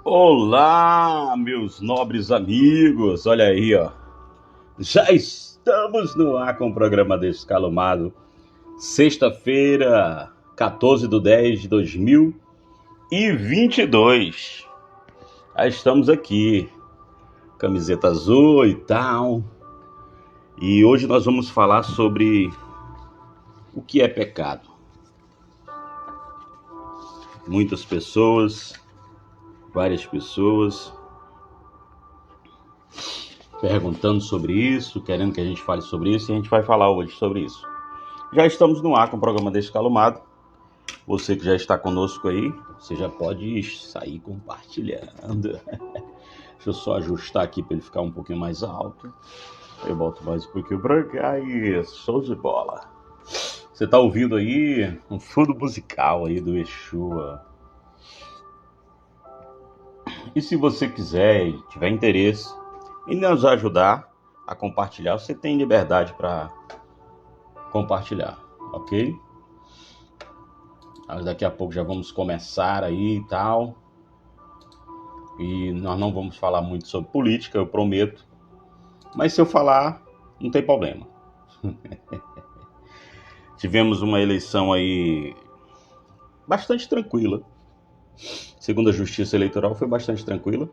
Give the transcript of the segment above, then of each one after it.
Olá, meus nobres amigos, olha aí, ó. Já estamos no ar com o programa Descalomado. Sexta-feira, 14/10/2022. Já estamos aqui, camiseta azul e tal. E hoje nós vamos falar sobre o que é pecado. Várias pessoas perguntando sobre isso, querendo que a gente fale sobre isso, e a gente vai falar hoje sobre isso. Já estamos no ar com o programa Descalomado. Você que já está conosco aí, você já pode sair compartilhando. Deixa eu só ajustar aqui para ele ficar um pouquinho mais alto. Eu boto mais um pouquinho para cá e show de bola. Você está ouvindo aí um fundo musical aí do Exua. E se você quiser e tiver interesse em nos ajudar a compartilhar, você tem liberdade para compartilhar, ok? Daqui a pouco já vamos começar aí e tal. E nós não vamos falar muito sobre política, eu prometo. Mas se eu falar, não tem problema. Tivemos uma eleição aí bastante tranquila. Segundo a Justiça Eleitoral, foi bastante tranquila.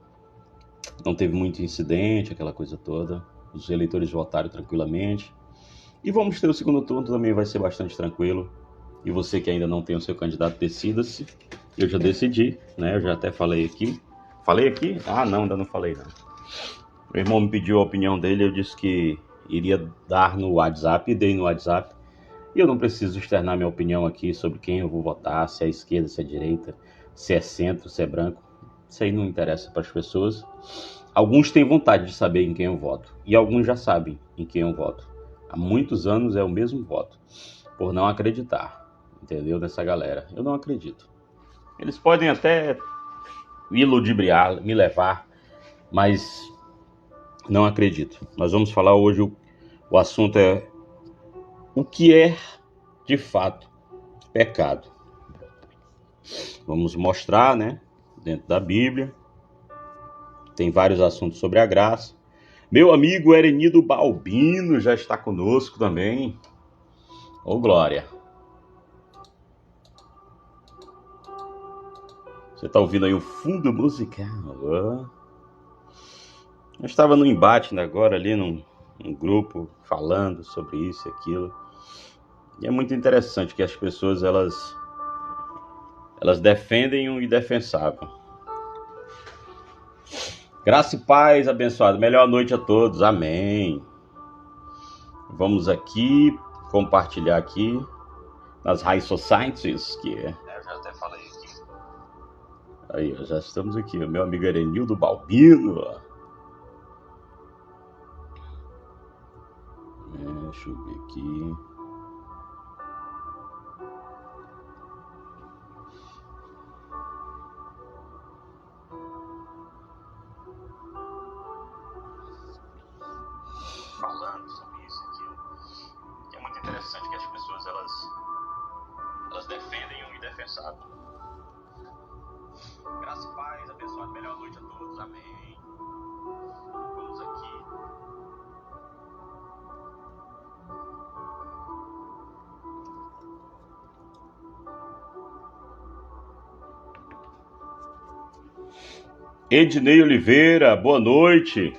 Não teve muito incidente, aquela coisa toda. Os eleitores votaram tranquilamente. E vamos ter o segundo turno, também vai ser bastante tranquilo. E você que ainda não tem o seu candidato, decida-se. Eu já decidi, né? Eu já até falei aqui. Falei aqui? Ah, não, ainda não falei não. Meu irmão me pediu a opinião dele, eu disse que iria dar no WhatsApp, e dei no WhatsApp. E eu não preciso externar minha opinião aqui sobre quem eu vou votar, se é esquerda, se é direita, se é centro, se é branco. Isso aí não interessa para as pessoas. Alguns têm vontade de saber em quem eu voto, e alguns já sabem em quem eu voto. Há muitos anos é o mesmo voto, por não acreditar, entendeu? Dessa galera. Eu não acredito. Eles podem até me ludibriar, me levar, mas não acredito. Nós vamos falar hoje, o assunto é o que é, de fato, pecado. Vamos mostrar, né, dentro da Bíblia. Tem vários assuntos sobre a graça. Meu amigo Erenido Balbino já está conosco também. Ô, glória. Você está ouvindo aí o fundo musical. Eu estava no embate agora ali, num grupo, falando sobre isso e aquilo. E é muito interessante que as pessoas, elas defendem o indefensável. Graça e paz, abençoado. Melhor noite a todos. Amém. Vamos aqui compartilhar aqui nas High Societies, que é... Eu já até falei aqui. Aí, já estamos aqui. O meu amigo Erenildo Balbino. Deixa eu ver aqui. Falando sobre isso e aquilo. Que é muito interessante que as pessoas, elas defendem o indefensável. Graça e paz, abençoado. Melhor noite a todos. Amém. Vamos aqui. Ednei Oliveira, boa noite.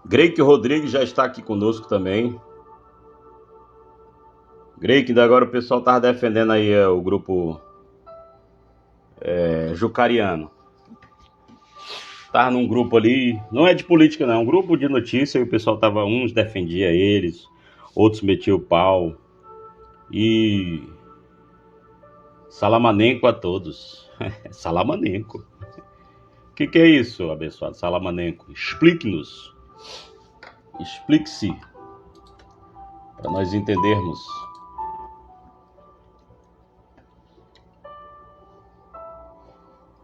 Greik Rodrigues já está aqui conosco também. Greik, ainda agora o pessoal estava defendendo aí o grupo Jucariano. Tava num grupo ali, não é de política não, é um grupo de notícia, e o pessoal tava, uns defendia eles, outros metiam o pau, e Salamanenco a todos. Salamanenco. O que é isso, abençoado? Salamanenco. Explique-nos. Explique-se, para nós entendermos.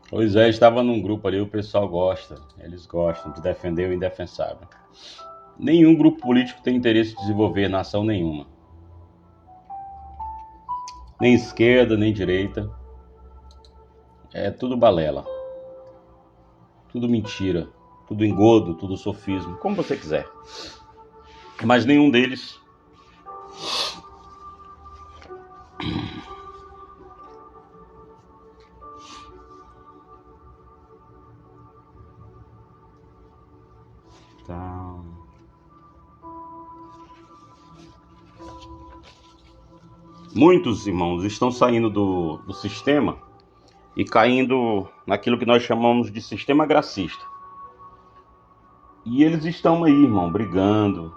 Pois é, estava num grupo ali, o pessoal gosta, eles gostam de defender o indefensável. Nenhum grupo político tem interesse em desenvolver nação nenhuma. Nem esquerda, nem direita. É tudo balela. Tudo mentira. Tudo engodo, tudo sofismo, como você quiser. Mas nenhum deles Muitos irmãos estão saindo do sistema e caindo naquilo que nós chamamos de sistema gracista. E eles estão aí, irmão, brigando,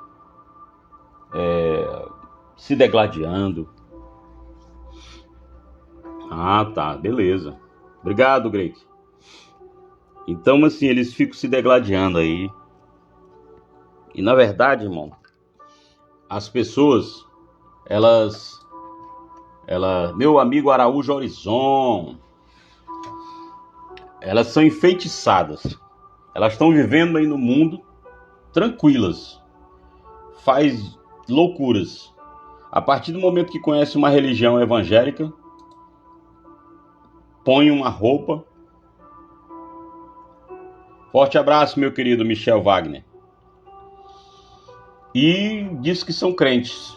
se degladiando. Ah, tá, beleza. Obrigado, Greg. Então, assim, eles ficam se degladiando aí. E, na verdade, irmão, as pessoas, meu amigo Araújo Horizon, elas são enfeitiçadas. Elas estão vivendo aí no mundo tranquilas. Faz loucuras. A partir do momento que conhece uma religião evangélica, põe uma roupa. Forte abraço, meu querido Michel Wagner. E diz que são crentes.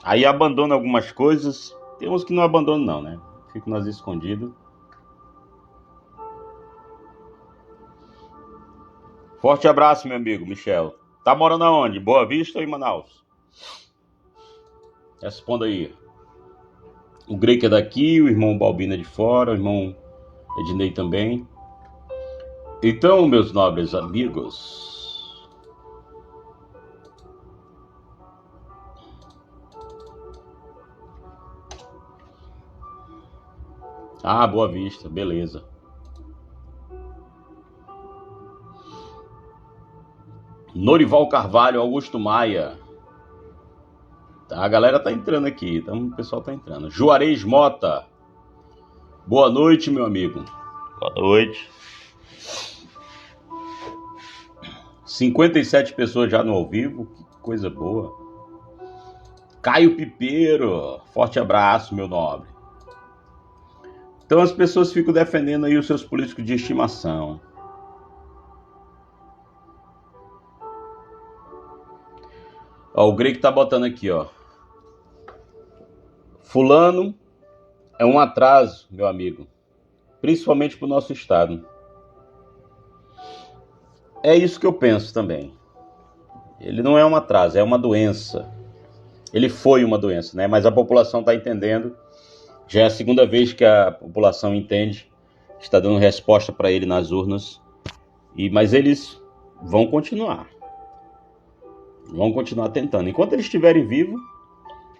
Aí abandona algumas coisas. Tem uns que não abandonam não, né? Ficam nas escondidas. Forte abraço, meu amigo Michel. Tá morando aonde? Boa Vista ou em Manaus? Responda aí. O Greco é daqui, o irmão Balbino é de fora, o irmão Ednei também. Então, meus nobres amigos, Boa Vista, beleza. Norival Carvalho, Augusto Maia. A galera tá entrando aqui, então o pessoal tá entrando. Juarez Mota. Boa noite, meu amigo. Boa noite. 57 pessoas já no ao vivo, que coisa boa. Caio Pipeiro, forte abraço, meu nobre. Então as pessoas ficam defendendo aí os seus políticos de estimação. Ó, o Greg tá botando aqui, ó. Fulano é um atraso, meu amigo, principalmente para o nosso estado. É isso que eu penso também. Ele não é um atraso, é uma doença. Ele foi uma doença, né? Mas a população está entendendo. Já é a segunda vez que a população entende, está dando resposta para ele nas urnas. Mas eles vão continuar. Vão continuar tentando. Enquanto eles estiverem vivos,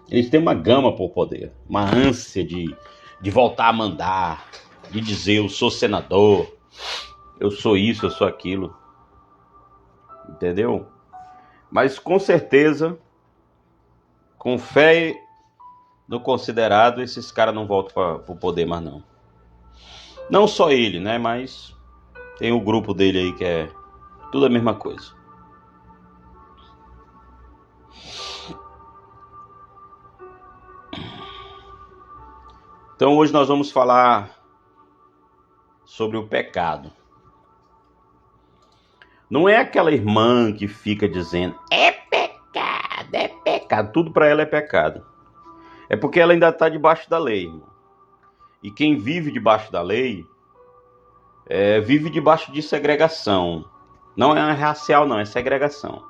eles têm uma gama por poder, uma ânsia de voltar a mandar, de dizer eu sou senador, eu sou isso, eu sou aquilo. Entendeu? Mas com certeza, com fé no considerado, esses caras não voltam para o poder mais não. Não só ele, né? Mas tem o grupo dele aí que é tudo a mesma coisa. Então hoje nós vamos falar sobre o pecado. Não é aquela irmã que fica dizendo é pecado, tudo para ela é pecado. É porque ela ainda está debaixo da lei, irmão. E quem vive debaixo da lei vive debaixo de segregação. Não é racial, não, é segregação.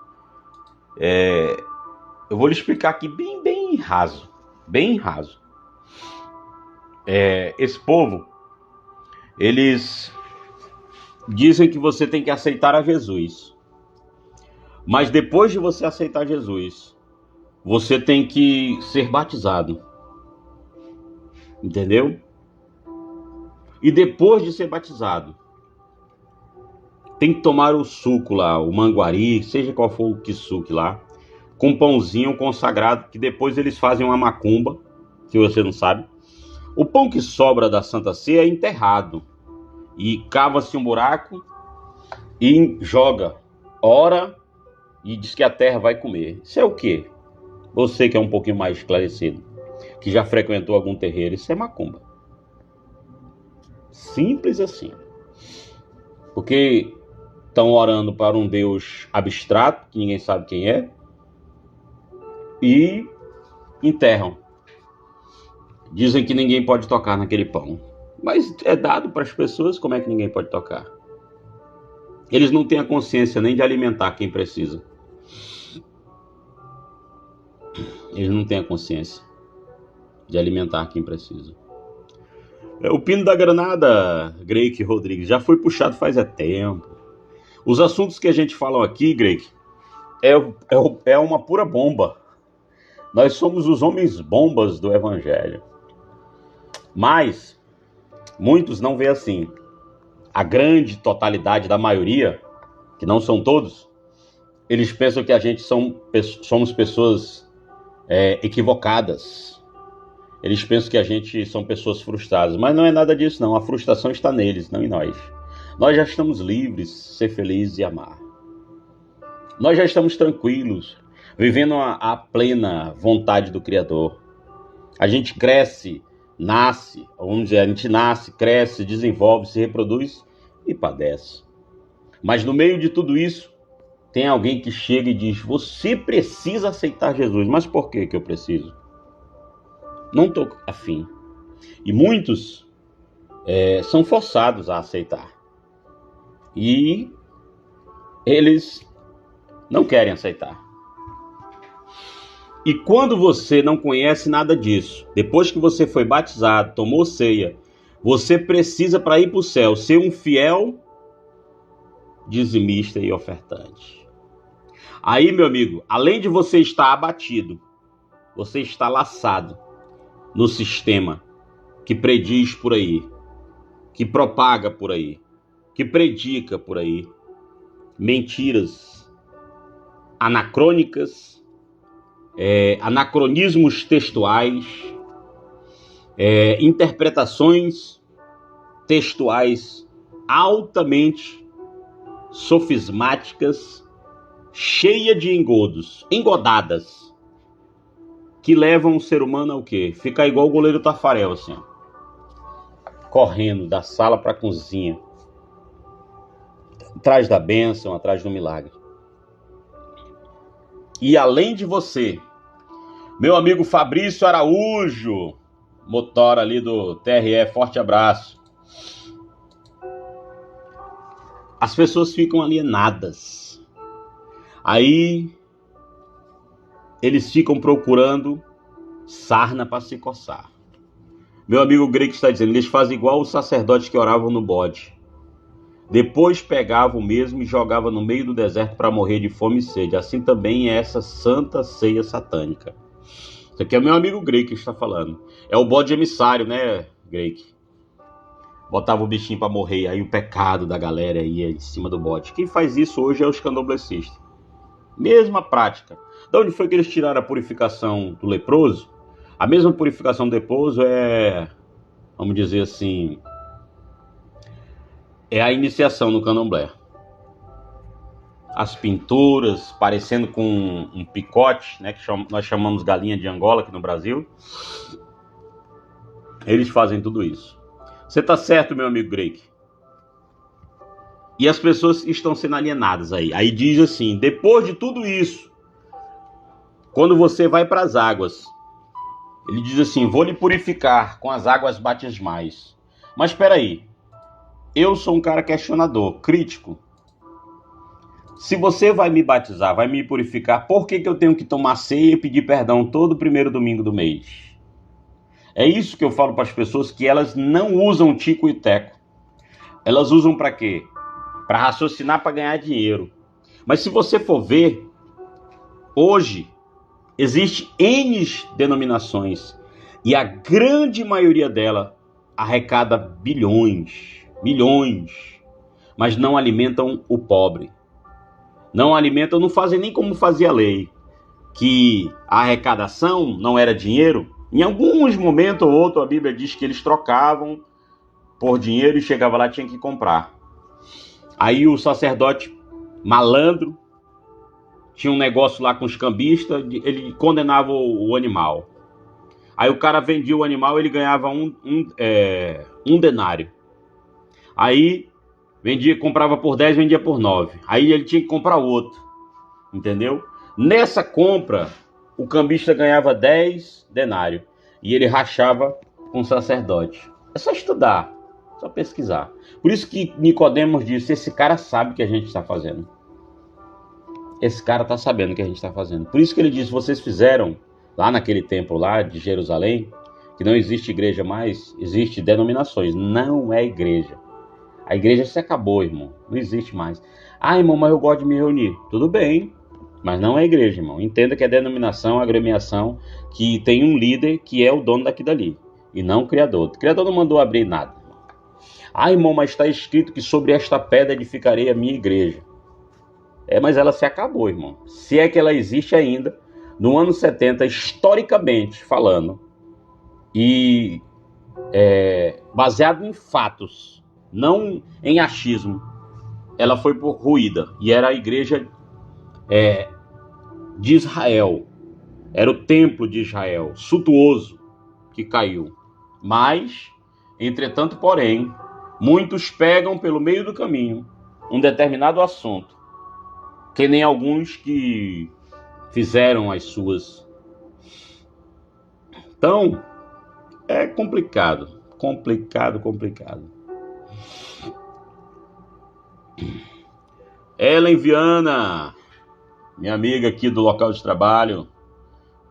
Eu vou lhe explicar aqui bem raso. Bem raso. Esse povo Eles dizem que você tem que aceitar a Jesus. Mas depois de você aceitar Jesus, você tem que ser batizado. Entendeu? E depois de ser batizado, tem que tomar o suco lá, o manguari, seja qual for o que suque lá, com pãozinho consagrado, que depois eles fazem uma macumba, que você não sabe. O pão que sobra da Santa Ceia é enterrado. E cava-se um buraco e joga, ora e diz que a terra vai comer. Isso é o quê? Você que é um pouquinho mais esclarecido, que já frequentou algum terreiro, isso é macumba. Simples assim. Porque estão orando para um Deus abstrato, que ninguém sabe quem é, e enterram. Dizem que ninguém pode tocar naquele pão. Mas é dado para as pessoas, como é que ninguém pode tocar? Eles não têm a consciência nem de alimentar quem precisa. Eles não têm a consciência de alimentar quem precisa. O pino da granada, Greik Rodrigues, já foi puxado faz tempo. Os assuntos que a gente fala aqui, Greik, é uma pura bomba. Nós somos os homens bombas do Evangelho. Mas muitos não veem assim. A grande totalidade da maioria, que não são todos, eles pensam que a gente somos pessoas equivocadas. Eles pensam que a gente são pessoas frustradas. Mas não é nada disso, não. A frustração está neles, não em nós. Nós já estamos livres, ser felizes e amar. Nós já estamos tranquilos, vivendo a plena vontade do Criador. A gente cresce, nasce, vamos dizer, a gente nasce, cresce, desenvolve, se reproduz e padece. Mas no meio de tudo isso, tem alguém que chega e diz: você precisa aceitar Jesus. Mas por que eu preciso? Não estou afim. E muitos são forçados a aceitar. E eles não querem aceitar. E quando você não conhece nada disso, depois que você foi batizado, tomou ceia, você precisa, para ir para o céu, ser um fiel dizimista e ofertante. Aí, meu amigo, além de você estar abatido, você está laçado no sistema que prediz por aí, que propaga por aí, que predica por aí mentiras anacrônicas, anacronismos textuais, interpretações textuais altamente sofismáticas, cheia de engodadas, que levam o ser humano ao quê? Ficar igual o goleiro Tafarel, assim, ó, correndo da sala para a cozinha, atrás da bênção, atrás do milagre. E além de você, meu amigo Fabrício Araújo, motor ali do TRE, forte abraço. As pessoas ficam alienadas. Aí eles ficam procurando sarna para se coçar. Meu amigo Greg está dizendo, eles fazem igual os sacerdotes que oravam no bode. Depois pegavam o mesmo e jogavam no meio do deserto para morrer de fome e sede. Assim também é essa santa ceia satânica. Isso aqui é o meu amigo Greg que está falando. É o bode emissário, né, Greg? Botava o bichinho para morrer, aí o pecado da galera ia em cima do bode. Quem faz isso hoje é os candomblecistas. Mesma prática. De onde foi que eles tiraram a purificação do leproso? A mesma purificação do leproso vamos dizer assim, é a iniciação no candomblé. As pinturas parecendo com um picote, né, que nós chamamos galinha de Angola aqui no Brasil. Eles fazem tudo isso. Você tá certo, meu amigo Greg. E as pessoas estão sendo alienadas aí. Aí diz assim, depois de tudo isso, quando você vai para as águas, ele diz assim, vou lhe purificar com as águas batismais. Mas espera aí, eu sou um cara questionador, crítico. Se você vai me batizar, vai me purificar, por que eu tenho que tomar ceia e pedir perdão todo primeiro domingo do mês? É isso que eu falo para as pessoas, que elas não usam tico e teco. Elas usam para quê? Para raciocinar, para ganhar dinheiro. Mas se você for ver, hoje existe N denominações e a grande maioria dela arrecada bilhões, milhões, mas não alimentam o pobre. Não alimentam, não fazem nem como fazia a lei, que a arrecadação não era dinheiro. Em alguns momentos ou outro a Bíblia diz que eles trocavam por dinheiro e chegava lá e tinha que comprar. Aí o sacerdote malandro tinha um negócio lá com os cambistas, ele condenava o animal. Aí o cara vendia o animal, ele ganhava um denário. Aí comprava por 10, vendia por 9. Aí ele tinha que comprar outro, entendeu? Nessa compra, o cambista ganhava 10 denários e ele rachava com o sacerdote. É só estudar, só pesquisar. Por isso que Nicodemos disse, esse cara sabe o que a gente está fazendo. Esse cara está sabendo o que a gente está fazendo. Por isso que ele disse, vocês fizeram, lá naquele templo lá de Jerusalém, que não existe igreja mais, existe denominações, não é igreja. A igreja se acabou, irmão, não existe mais. Ah, irmão, mas eu gosto de me reunir. Tudo bem, mas não é igreja, irmão. Entenda que é denominação, agremiação, que tem um líder que é o dono daqui dali, e não o Criador. O Criador não mandou abrir nada. Ah, irmão, mas está escrito que sobre esta pedra edificarei a minha igreja. Mas ela se acabou, irmão. Se é que ela existe ainda, no ano 70, historicamente falando, e baseado em fatos, não em achismo, ela foi ruída. E era a igreja de Israel. Era o templo de Israel, suntuoso, que caiu. Mas, entretanto, porém, muitos pegam pelo meio do caminho um determinado assunto, que nem alguns que fizeram as suas. Então, é complicado. Ellen Viana, minha amiga aqui do local de trabalho,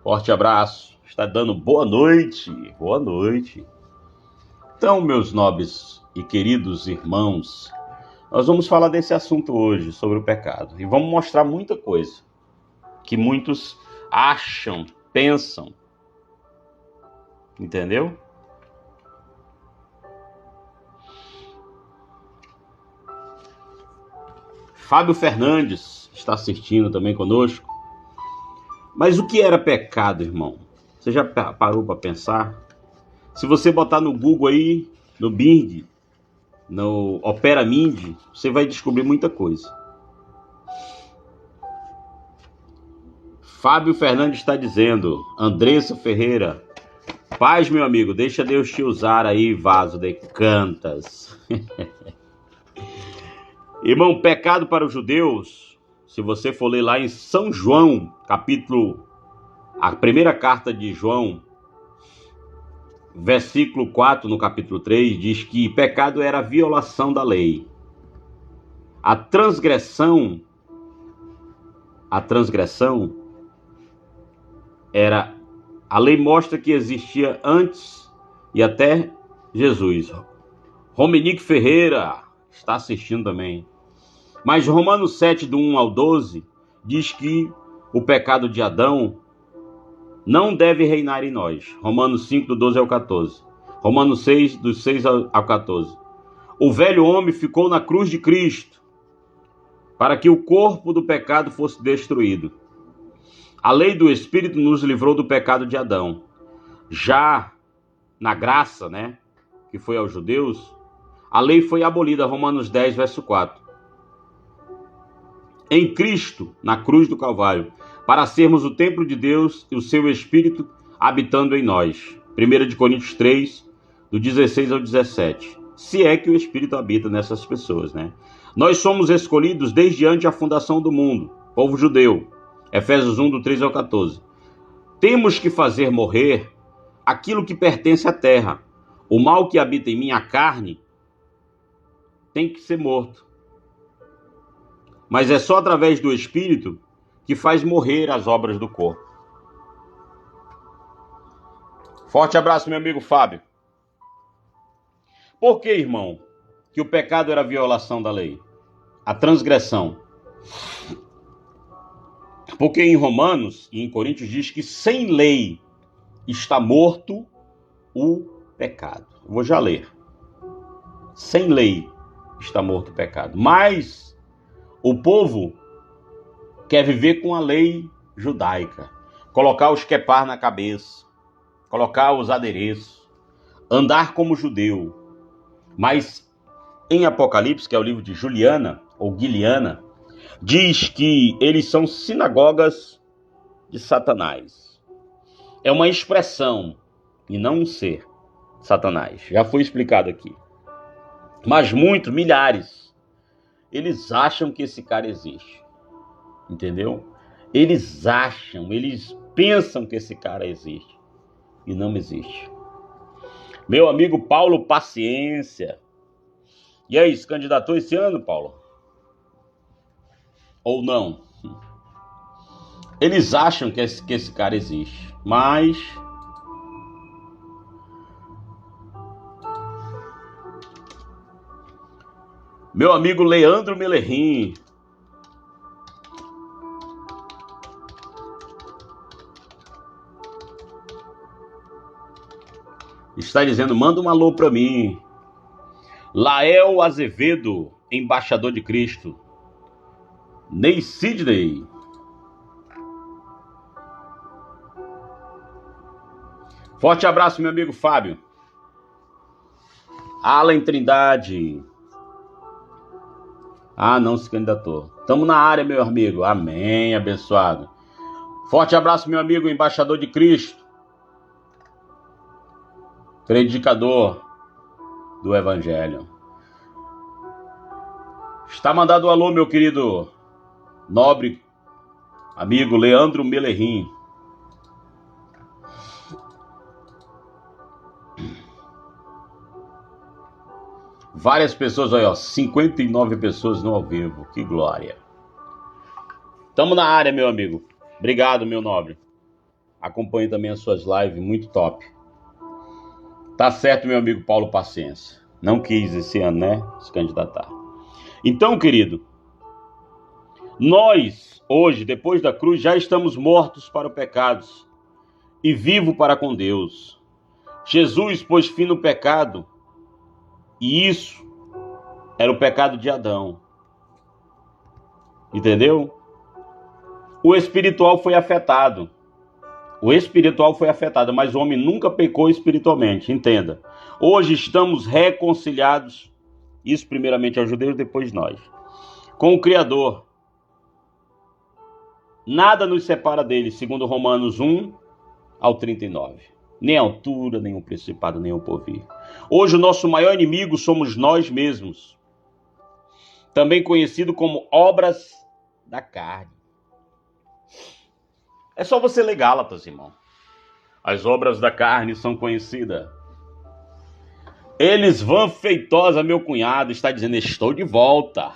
forte abraço. Está dando boa noite. Então, meus nobres e queridos irmãos, nós vamos falar desse assunto hoje, sobre o pecado. E vamos mostrar muita coisa que muitos acham, pensam. Entendeu? Fábio Fernandes está assistindo também conosco. Mas o que era pecado, irmão? Você já parou para pensar? Se você botar no Google aí, no Bing, no Opera Mind, você vai descobrir muita coisa. Fábio Fernandes está dizendo, Andressa Ferreira, paz, meu amigo, deixa Deus te usar aí, vaso de cantas. Irmão, pecado para os judeus, se você for ler lá em São João, a primeira carta de João, versículo 4, no capítulo 3, diz que pecado era a violação da lei. A transgressão era... A lei mostra que existia antes e até Jesus. Romenique Ferreira está assistindo também. Mas Romanos 7, do 1 ao 12, diz que o pecado de Adão não deve reinar em nós. Romanos 5, do 12 ao 14. Romanos 6, do 6 ao 14. O velho homem ficou na cruz de Cristo para que o corpo do pecado fosse destruído. A lei do Espírito nos livrou do pecado de Adão. Já na graça, que foi aos judeus, a lei foi abolida. Romanos 10, verso 4. Em Cristo, na cruz do Calvário, para sermos o templo de Deus e o seu Espírito habitando em nós. 1 Coríntios 3, do 16 ao 17. Se é que o Espírito habita nessas pessoas, Nós somos escolhidos desde antes a fundação do mundo, povo judeu. Efésios 1, do 3 ao 14. Temos que fazer morrer aquilo que pertence à terra. O mal que habita em mim, a carne, tem que ser morto. Mas é só através do Espírito que faz morrer as obras do corpo. Forte abraço, meu amigo Fábio. Por que, irmão? que o pecado era a violação da lei? A transgressão. Porque em Romanos e em Coríntios diz que sem lei está morto o pecado. Vou já ler. Sem lei está morto o pecado. Mas o povo quer viver com a lei judaica. Colocar os quepar na cabeça. Colocar os adereços. Andar como judeu. Mas em Apocalipse, que é o livro de Juliana, ou Guiliana, diz que eles são sinagogas de Satanás. É uma expressão e não um ser, Satanás. Já foi explicado aqui. Mas muitos, milhares, eles acham que esse cara existe. Entendeu? Eles acham, eles pensam que esse cara existe. E não existe. Meu amigo Paulo Paciência. E aí, se candidatou esse ano, Paulo? Ou não? Eles acham que esse cara existe. Mas meu amigo Leandro Melerim. Está dizendo, manda um alô para mim. Lael Azevedo, embaixador de Cristo. Ney Sidney. Forte abraço, meu amigo Fábio. Alan Trindade. Não se candidatou. Estamos na área, meu amigo. Amém, abençoado. Forte abraço, meu amigo embaixador de Cristo. Predicador do Evangelho. Está mandado um alô, meu querido nobre amigo Leandro Melerim. Várias pessoas, olha, 59 pessoas no ao vivo. Que glória. Estamos na área, meu amigo. Obrigado, meu nobre. Acompanhe também as suas lives, muito top. Tá certo, meu amigo Paulo Paciência. Não quis esse ano, né, se candidatar. Então, querido, nós, hoje, depois da cruz, já estamos mortos para os pecados e vivos para com Deus. Jesus pôs fim no pecado e isso era o pecado de Adão. Entendeu? O espiritual foi afetado. Mas o homem nunca pecou espiritualmente, entenda. Hoje estamos reconciliados, isso primeiramente aos judeus, depois nós, com o Criador. Nada nos separa dele, segundo Romanos 1 ao 39. Nem a altura, nem o principado, nem o porvir. Hoje o nosso maior inimigo somos nós mesmos. Também conhecido como obras da carne. É só você ler Gálatas, irmão. As obras da carne são conhecidas. Elisvan Feitosa, meu cunhado, está dizendo, estou de volta.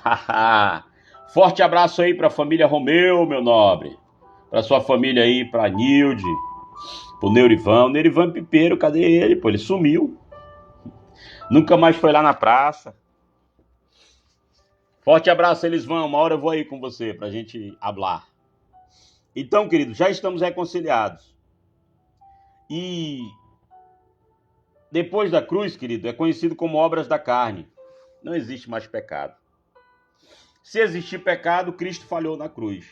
Forte abraço aí para a família Romeu, meu nobre. Para sua família aí, para Nilde, pro Neurivan. O Neurivan Pipeiro, cadê ele? Pô, ele sumiu. Nunca mais foi lá na praça. Forte abraço, Elisvan. Uma hora eu vou aí com você pra gente hablar. Então, querido, já estamos reconciliados. E depois da cruz, querido, é conhecido como obras da carne. Não existe mais pecado. Se existir pecado, Cristo falhou na cruz.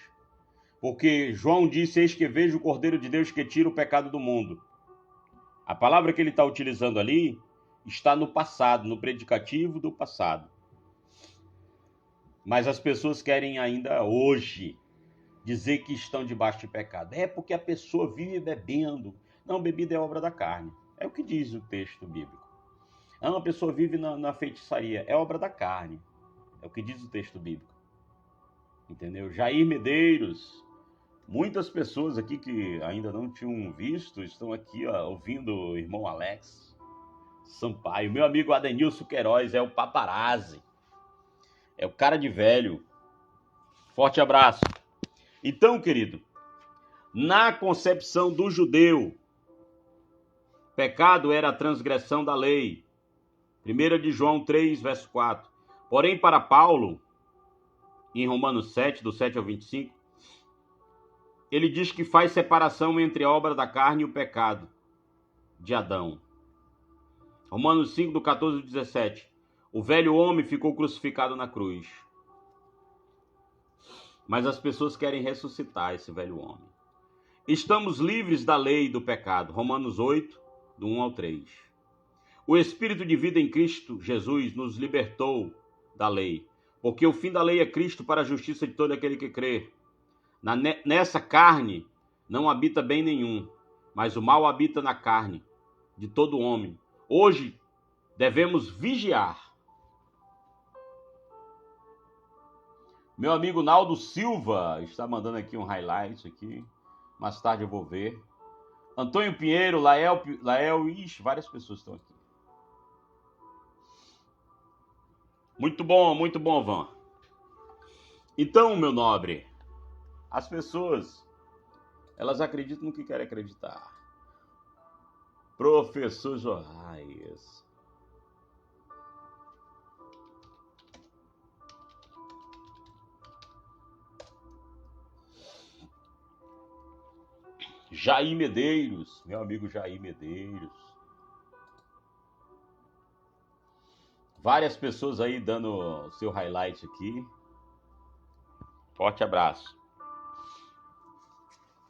Porque João disse, eis que vejo o Cordeiro de Deus que tira o pecado do mundo. A palavra que ele está utilizando ali está no passado, no predicativo do passado. Mas as pessoas querem ainda hoje dizer que estão debaixo de pecado. É porque a pessoa vive bebendo. Não, bebida é obra da carne. É o que diz o texto bíblico. Uma pessoa vive na feitiçaria. É obra da carne. É o que diz o texto bíblico. Entendeu? Jair Medeiros. Muitas pessoas aqui que ainda não tinham visto estão aqui ouvindo o irmão Alex Sampaio. Meu amigo Adenilson Queiroz é o paparazzi. É o cara de velho. Forte abraço. Então, querido, na concepção do judeu, pecado era a transgressão da lei. 1 de João 3, verso 4. Porém, para Paulo, em Romanos 7, do 7 ao 25, ele diz que faz separação entre a obra da carne e o pecado de Adão. Romanos 5, do 14 ao 17. O velho homem ficou crucificado na cruz. Mas as pessoas querem ressuscitar esse velho homem. Estamos livres da lei e do pecado. Romanos 8, do 1 ao 3. O Espírito de vida em Cristo Jesus nos libertou da lei, porque o fim da lei é Cristo para a justiça de todo aquele que crê. Nessa carne não habita bem nenhum, mas o mal habita na carne de todo homem. Hoje devemos vigiar. Meu amigo Naldo Silva está mandando aqui um highlight aqui. Mais tarde eu vou ver. Antônio Pinheiro, Lael, ixi, várias pessoas estão aqui. Muito bom, Van. Então, meu nobre, as pessoas, elas acreditam no que querem acreditar. Professor Joás. Jair Medeiros, meu amigo Jair Medeiros. Várias pessoas aí dando o seu highlight aqui. Forte abraço.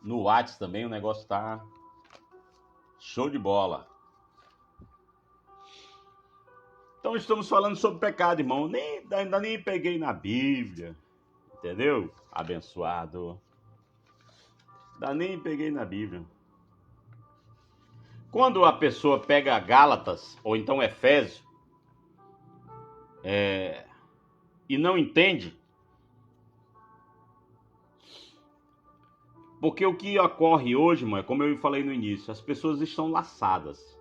No WhatsApp também o negócio tá show de bola. Então estamos falando sobre pecado, irmão. Ainda nem peguei na Bíblia. Entendeu? Abençoado. Ainda nem peguei na Bíblia. Quando a pessoa pega Gálatas, ou então Efésios, e não entende, porque o que ocorre hoje, mãe, como eu falei no início, as pessoas estão laçadas.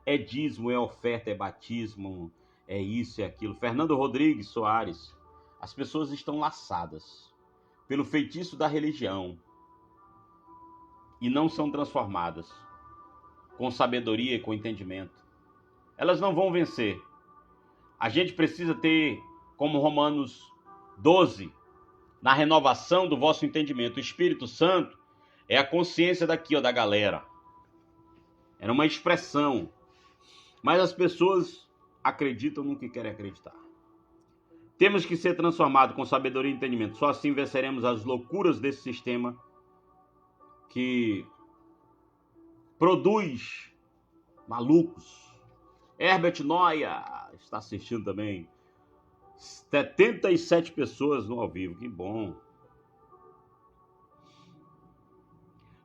É dízimo, é oferta, é batismo, é isso, é aquilo. Fernando Rodrigues Soares, as pessoas estão laçadas pelo feitiço da religião e não são transformadas com sabedoria e com entendimento. Elas não vão vencer. A gente precisa ter, como Romanos 12, na renovação do vosso entendimento. O Espírito Santo é a consciência daqui, ó, da galera. Era uma expressão. Mas as pessoas acreditam no que querem acreditar. Temos que ser transformados com sabedoria e entendimento. Só assim venceremos as loucuras desse sistema que produz malucos. Herbert Noia está assistindo também. 77 pessoas no ao vivo, que bom.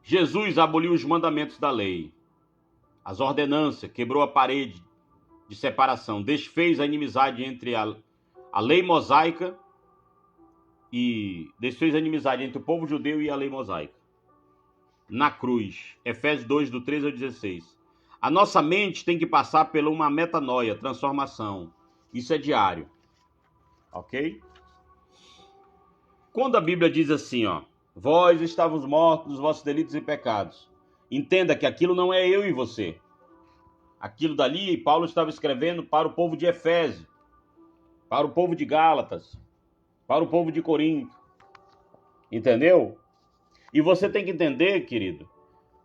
Jesus aboliu os mandamentos da lei, as ordenanças, quebrou a parede de separação, desfez a inimizade entre a lei mosaica e desfez a inimizade entre o povo judeu e a lei mosaica. Na cruz, Efésios 2, do 13 ao 16. A nossa mente tem que passar por uma metanoia, transformação. Isso é diário. Ok? Quando a Bíblia diz assim, ó, vós estavos mortos nos vossos delitos e pecados. Entenda que aquilo não é eu e você. Aquilo dali, Paulo estava escrevendo para o povo de Efésio, para o povo de Gálatas, para o povo de Corinto. Entendeu? E você tem que entender, querido,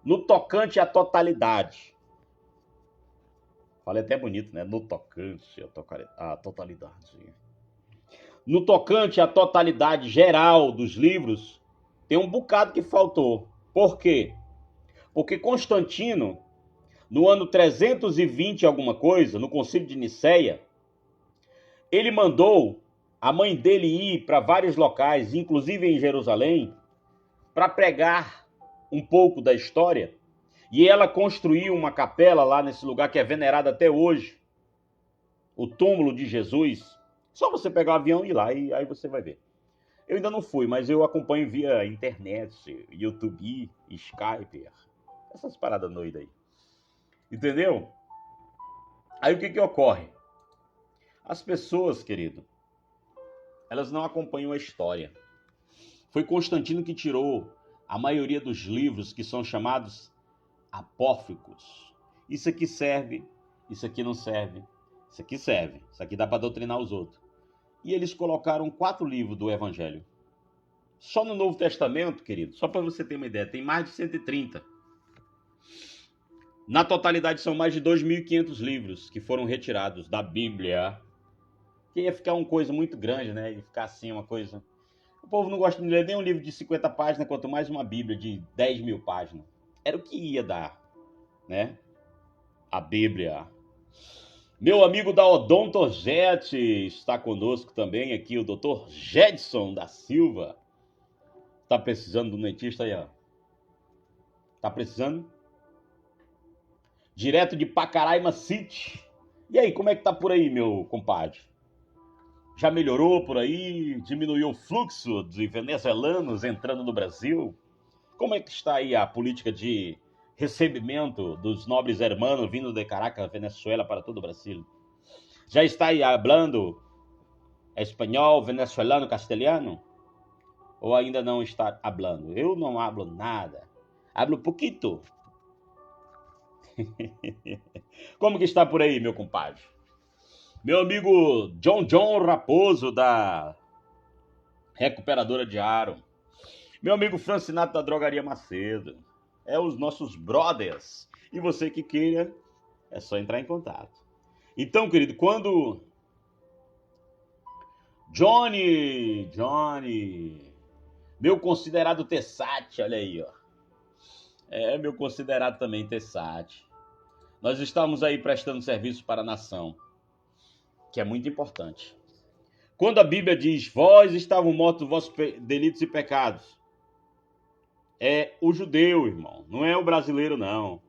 no tocante à totalidade. Falei até bonito, né? No tocante à totalidade. No tocante à totalidade geral dos livros, tem um bocado que faltou. Por quê? Porque Constantino, no ano 320 alguma coisa, no Concílio de Nicéia, ele mandou a mãe dele ir para vários locais, inclusive em Jerusalém, para pregar um pouco da história. E ela construiu uma capela lá nesse lugar que é venerado até hoje, o túmulo de Jesus. Só você pegar o avião e ir lá, e aí você vai ver. Eu ainda não fui, mas eu acompanho via internet, YouTube, Skype, essas paradas doidas aí. Entendeu? Aí o que ocorre? As pessoas, querido, elas não acompanham a história. Foi Constantino que tirou a maioria dos livros que são chamados apócrifos. Isso aqui serve, isso aqui não serve. Isso aqui serve. Isso aqui dá para doutrinar os outros. E eles colocaram 4 livros do Evangelho. Só no Novo Testamento, querido, só para você ter uma ideia, tem mais de 130. Na totalidade, são mais de 2.500 livros que foram retirados da Bíblia. Que ia ficar uma coisa muito grande, né? Ia ficar assim, uma coisa... O povo não gosta de ler nem um livro de 50 páginas, quanto mais uma Bíblia de 10.000 páginas. Era o que ia dar, né? A Bíblia. Meu amigo da Odontojet está conosco também aqui, o Dr. Jedson da Silva. Tá precisando de um dentista aí, ó. Tá precisando? Direto de Pacaraima City. E aí, como é que tá por aí, meu compadre? Já melhorou por aí? Diminuiu o fluxo de venezuelanos entrando no Brasil? Como é que está aí a política de recebimento dos nobres hermanos vindo de Caracas, Venezuela, para todo o Brasil? Já está aí hablando espanhol, venezuelano, castelhano? Ou ainda não está hablando? Eu não hablo nada. Hablo pouquito. Como que está por aí, meu compadre? Meu amigo John Raposo, da Recuperadora de Aro. Meu amigo Francinato, da Drogaria Macedo. É os nossos brothers. E você que queira, é só entrar em contato. Então, querido, quando... Johnny, meu considerado Tessat, olha aí, ó. É, meu considerado também Tessat. Nós estamos aí prestando serviço para a nação, que é muito importante. Quando a Bíblia diz, vós estavam mortos vossos delitos e pecados, é o judeu, irmão, não é o brasileiro, não.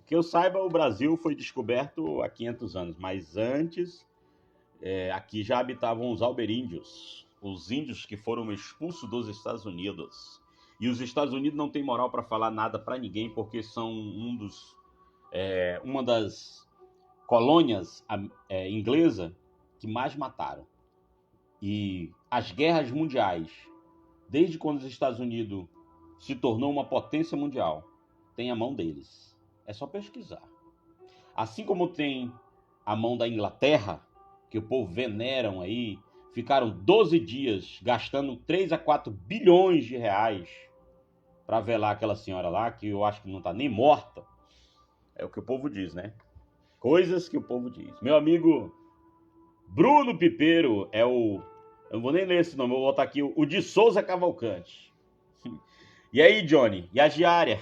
Que eu saiba, o Brasil foi descoberto há 500 anos, mas antes, aqui já habitavam os alberíndios, os índios que foram expulsos dos Estados Unidos. E os Estados Unidos não tem moral para falar nada para ninguém, porque são uma das colônias inglesa que mais mataram. E as guerras mundiais, desde quando os Estados Unidos se tornou uma potência mundial, tem a mão deles. É só pesquisar. Assim como tem a mão da Inglaterra, que o povo veneram aí, ficaram 12 dias gastando 3 a 4 bilhões de reais para velar aquela senhora lá, que eu acho que não está nem morta. É o que o povo diz, né? Coisas que o povo diz. Meu amigo Bruno Pipeiro é o... Eu não vou nem ler esse nome, eu vou botar aqui o de Souza Cavalcante. E aí, Johnny? E a diária?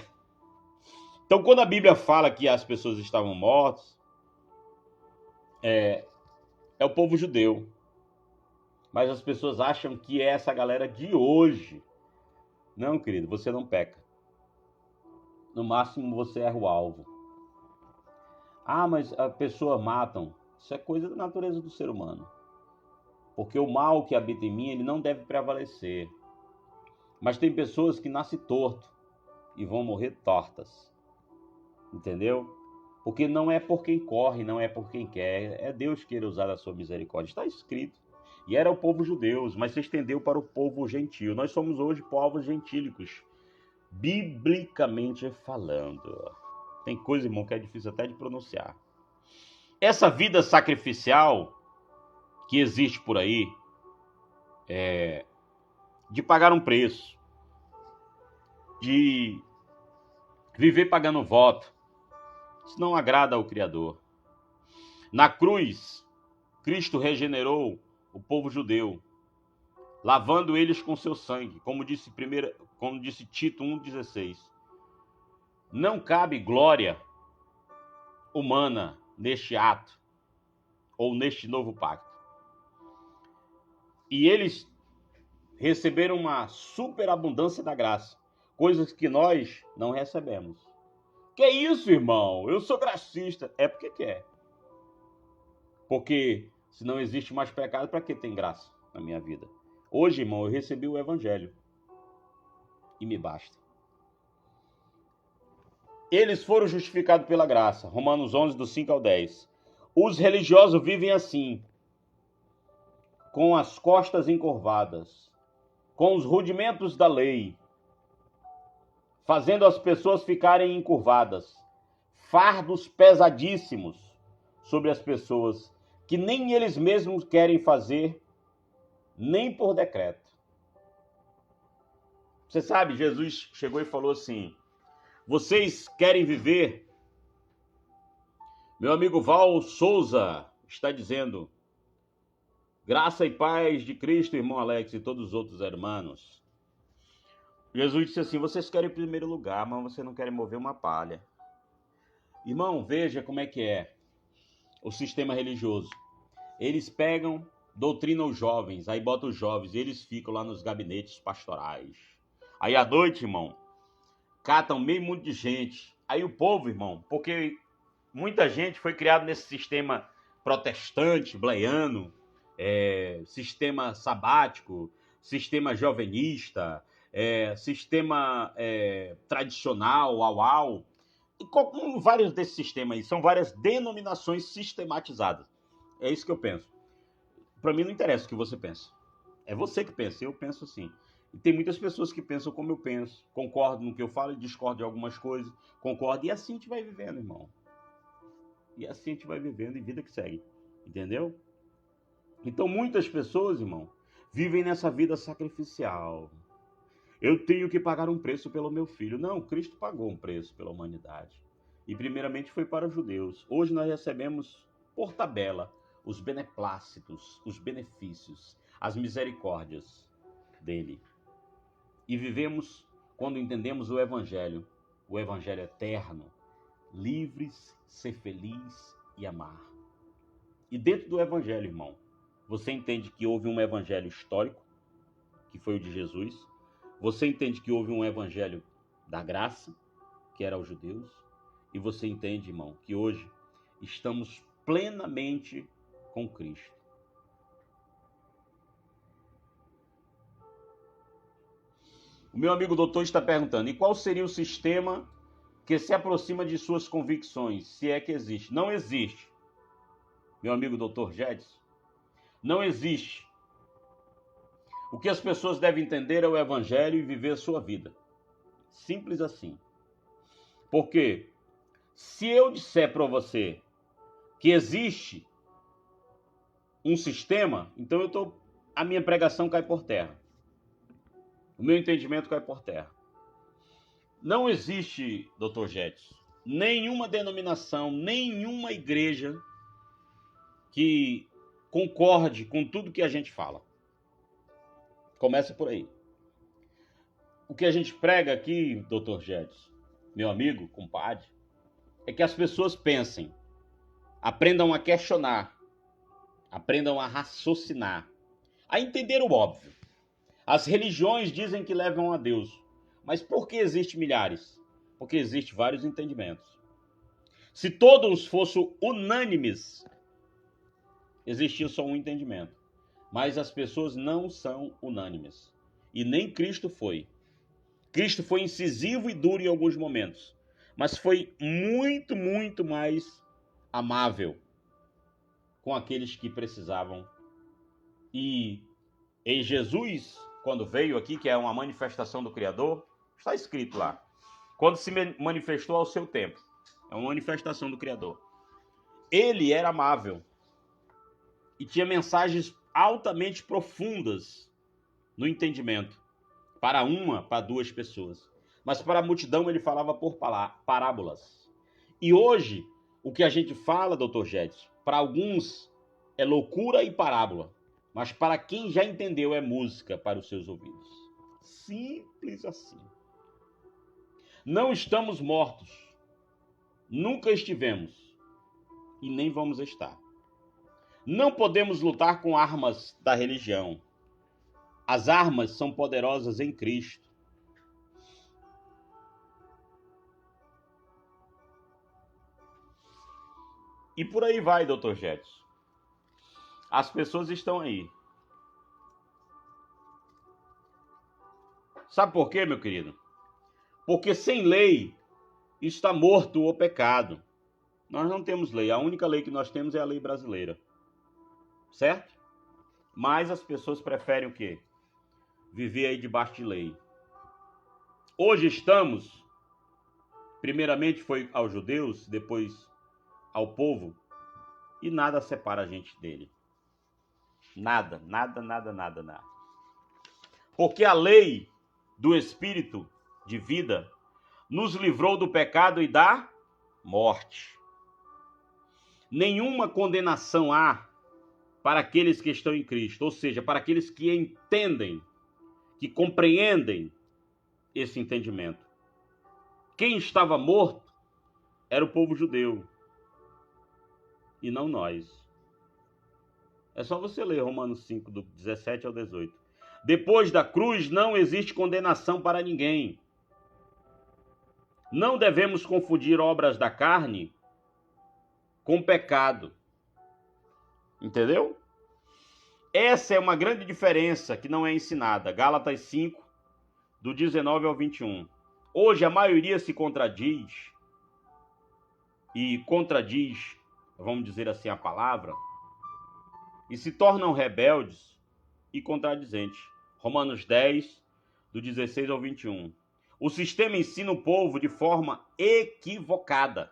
Então, quando a Bíblia fala que as pessoas estavam mortas, é o povo judeu. Mas as pessoas acham que é essa galera de hoje. Não, querido, você não peca. No máximo, você erra o alvo. Ah, mas as pessoas matam. Isso é coisa da natureza do ser humano. Porque o mal que habita em mim, ele não deve prevalecer. Mas tem pessoas que nascem torto e vão morrer tortas. Entendeu? Porque não é por quem corre, não é por quem quer. É Deus que queira usar a sua misericórdia. Está escrito. E era o povo judeu, mas se estendeu para o povo gentil. Nós somos hoje povos gentílicos, biblicamente falando. Tem coisa, irmão, que é difícil até de pronunciar. Essa vida sacrificial que existe por aí, de pagar um preço, de viver pagando voto, isso não agrada ao Criador. Na cruz, Cristo regenerou o povo judeu, lavando eles com seu sangue, como disse Tito 1,16. Não cabe glória humana neste ato, ou neste novo pacto. E eles receberam uma superabundância da graça, coisas que nós não recebemos. Que é isso, irmão? Eu sou gracista. É porque quer. Porque se não existe mais pecado, para que tem graça na minha vida? Hoje, irmão, eu recebi o Evangelho. E me basta. Eles foram justificados pela graça. Romanos 11, do 5 ao 10. Os religiosos vivem assim, com as costas encurvadas, com os rudimentos da lei, fazendo as pessoas ficarem encurvadas, fardos pesadíssimos sobre as pessoas, que nem eles mesmos querem fazer, nem por decreto. Você sabe, Jesus chegou e falou assim: vocês querem viver? Meu amigo Val Souza está dizendo: graça e paz de Cristo, irmão Alex e todos os outros irmãos. Jesus disse assim: vocês querem o primeiro lugar, mas vocês não querem mover uma palha. Irmão, veja como é que é o sistema religioso. Eles pegam, doutrinam os jovens, aí botam os jovens e eles ficam lá nos gabinetes pastorais. Aí à noite, irmão, catam meio mundo de gente. Aí o povo, irmão, porque muita gente foi criada nesse sistema protestante, bleiano, sistema sabático, sistema jovenista, sistema tradicional, au-au. E vários desses sistemas aí, são várias denominações sistematizadas. É isso que eu penso. Para mim não interessa o que você pensa. É você que pensa, eu penso assim. E tem muitas pessoas que pensam como eu penso, concordam no que eu falo e discordam de algumas coisas, concordam, e assim a gente vai vivendo, irmão. E assim a gente vai vivendo e vida que segue, entendeu? Então muitas pessoas, irmão, vivem nessa vida sacrificial. Eu tenho que pagar um preço pelo meu filho. Não, Cristo pagou um preço pela humanidade. E primeiramente foi para os judeus. Hoje nós recebemos por tabela os beneplácitos, os benefícios, as misericórdias dele. E vivemos quando entendemos o evangelho eterno, livres, ser feliz e amar. E dentro do evangelho, irmão, você entende que houve um evangelho histórico, que foi o de Jesus. Você entende que houve um evangelho da graça, que era aos judeus. E você entende, irmão, que hoje estamos plenamente com Cristo. O meu amigo doutor está perguntando: e qual seria o sistema que se aproxima de suas convicções, se é que existe? Não existe, meu amigo doutor Jedson. Não existe. O que as pessoas devem entender é o evangelho e viver a sua vida. Simples assim. Porque se eu disser para você que existe um sistema, então a minha pregação cai por terra. O meu entendimento cai por terra. Não existe, doutor Jedson, nenhuma denominação, nenhuma igreja que concorde com tudo que a gente fala. Começa por aí. O que a gente prega aqui, doutor Jedson, meu amigo, compadre, é que as pessoas pensem, aprendam a questionar, aprendam a raciocinar, a entender o óbvio. As religiões dizem que levam a Deus, mas por que existem milhares? Porque existem vários entendimentos. Se todos fossem unânimes, existia só um entendimento. Mas as pessoas não são unânimes. E nem Cristo foi. Cristo foi incisivo e duro em alguns momentos, mas foi muito, muito mais amável com aqueles que precisavam. E em Jesus, quando veio aqui, que é uma manifestação do Criador, está escrito lá, quando se manifestou ao seu tempo, é uma manifestação do Criador. Ele era amável e tinha mensagens altamente profundas no entendimento, para uma, para duas pessoas. Mas para a multidão ele falava por parábolas. E hoje, o que a gente fala, doutor Jedson, para alguns é loucura e parábola. Mas para quem já entendeu é música para os seus ouvidos. Simples assim. Não estamos mortos. Nunca estivemos. E nem vamos estar. Não podemos lutar com armas da religião. As armas são poderosas em Cristo. E por aí vai, doutor Jedson. As pessoas estão aí. Sabe por quê, meu querido? Porque sem lei está morto o pecado. Nós não temos lei. A única lei que nós temos é a lei brasileira. Certo? Mas as pessoas preferem o quê? Viver aí debaixo de lei. Hoje estamos, primeiramente foi aos judeus, depois ao povo, E nada separa a gente dele. Nada, nada, nada, nada, nada. Porque a lei do Espírito de vida nos livrou do pecado e da morte. Nenhuma condenação há para aqueles que estão em Cristo, ou seja, para aqueles que entendem, que compreendem esse entendimento. Quem estava morto era o povo judeu e não nós. É só você ler Romanos 5, do 17 ao 18. Depois da cruz não existe condenação para ninguém. Não devemos confundir obras da carne com pecado. Entendeu? Essa é uma grande diferença que não é ensinada. Gálatas 5, do 19 ao 21. Hoje a maioria se contradiz, vamos dizer assim, a palavra, e se tornam rebeldes e contradizentes. Romanos 10, do 16 ao 21. O sistema ensina o povo de forma equivocada.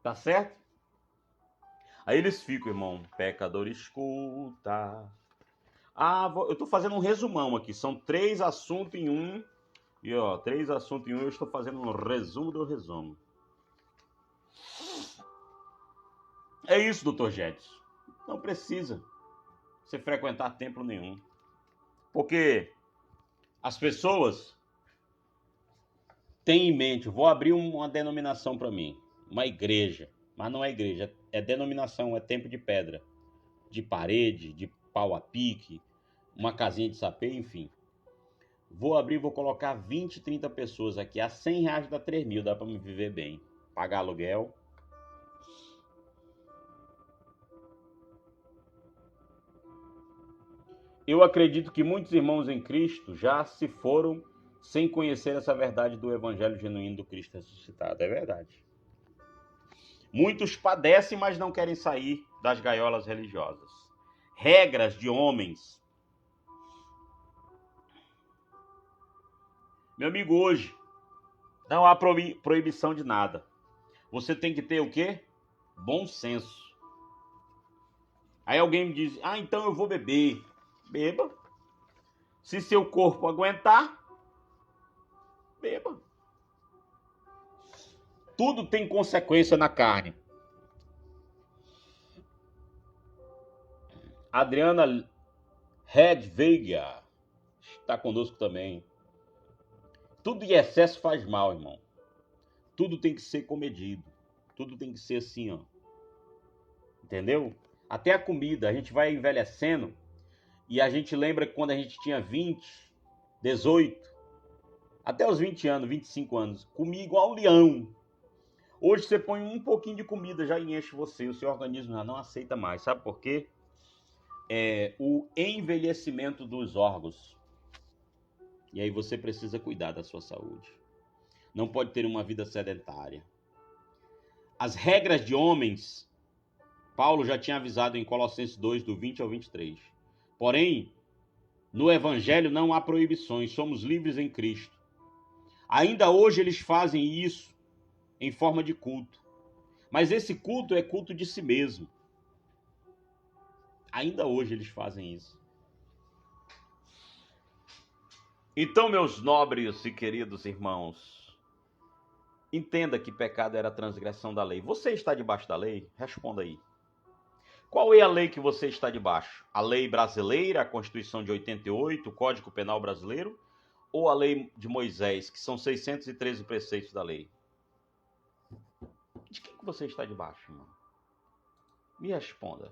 Tá certo? Aí eles ficam, irmão, pecador escuta. Eu tô fazendo um resumão aqui, são 3 assuntos em um. E ó, 3 assuntos em um, eu estou fazendo um resumo do resumo. É isso, doutor Jedson. Não precisa você frequentar templo nenhum. Porque as pessoas têm em mente, vou abrir uma denominação para mim, uma igreja. Mas não é igreja, é denominação, é templo de pedra, de parede, de pau a pique, uma casinha de sapê, enfim. Vou abrir, vou colocar 20, 30 pessoas aqui, a R$100 dá 3 mil, dá para me viver bem. Pagar aluguel. Eu acredito que muitos irmãos em Cristo já se foram sem conhecer essa verdade do evangelho genuíno do Cristo ressuscitado. É verdade. Muitos padecem, mas não querem sair das gaiolas religiosas. Regras de homens. Meu amigo, hoje não há proibição de nada. Você tem que ter o quê? Bom senso. Aí alguém me diz, então eu vou beber. Beba. Se seu corpo aguentar, beba. Tudo tem consequência na carne. Adriana Redveiga está conosco também. Tudo em excesso faz mal, irmão. Tudo tem que ser comedido. Tudo tem que ser assim, ó. Entendeu? Até a comida. A gente vai envelhecendo e a gente lembra que quando a gente tinha 20, 18, até os 20 anos, 25 anos, comia igual um leão. Hoje você põe um pouquinho de comida, já enche você, o seu organismo já não aceita mais. Sabe por quê? É o envelhecimento dos órgãos. E aí você precisa cuidar da sua saúde. Não pode ter uma vida sedentária. As regras de homens, Paulo já tinha avisado em Colossenses 2, do 20 ao 23. Porém, no evangelho não há proibições, somos livres em Cristo. Ainda hoje eles fazem isso em forma de culto. Mas esse culto é culto de si mesmo. Ainda hoje eles fazem isso. Então, meus nobres e queridos irmãos, entenda que pecado era a transgressão da lei. Você está debaixo da lei? Responda aí. Qual é a lei que você está debaixo? A lei brasileira, a Constituição de 88, o Código Penal brasileiro? Ou a lei de Moisés, que são 613 preceitos da lei? De quem que você está debaixo, irmão? Me responda.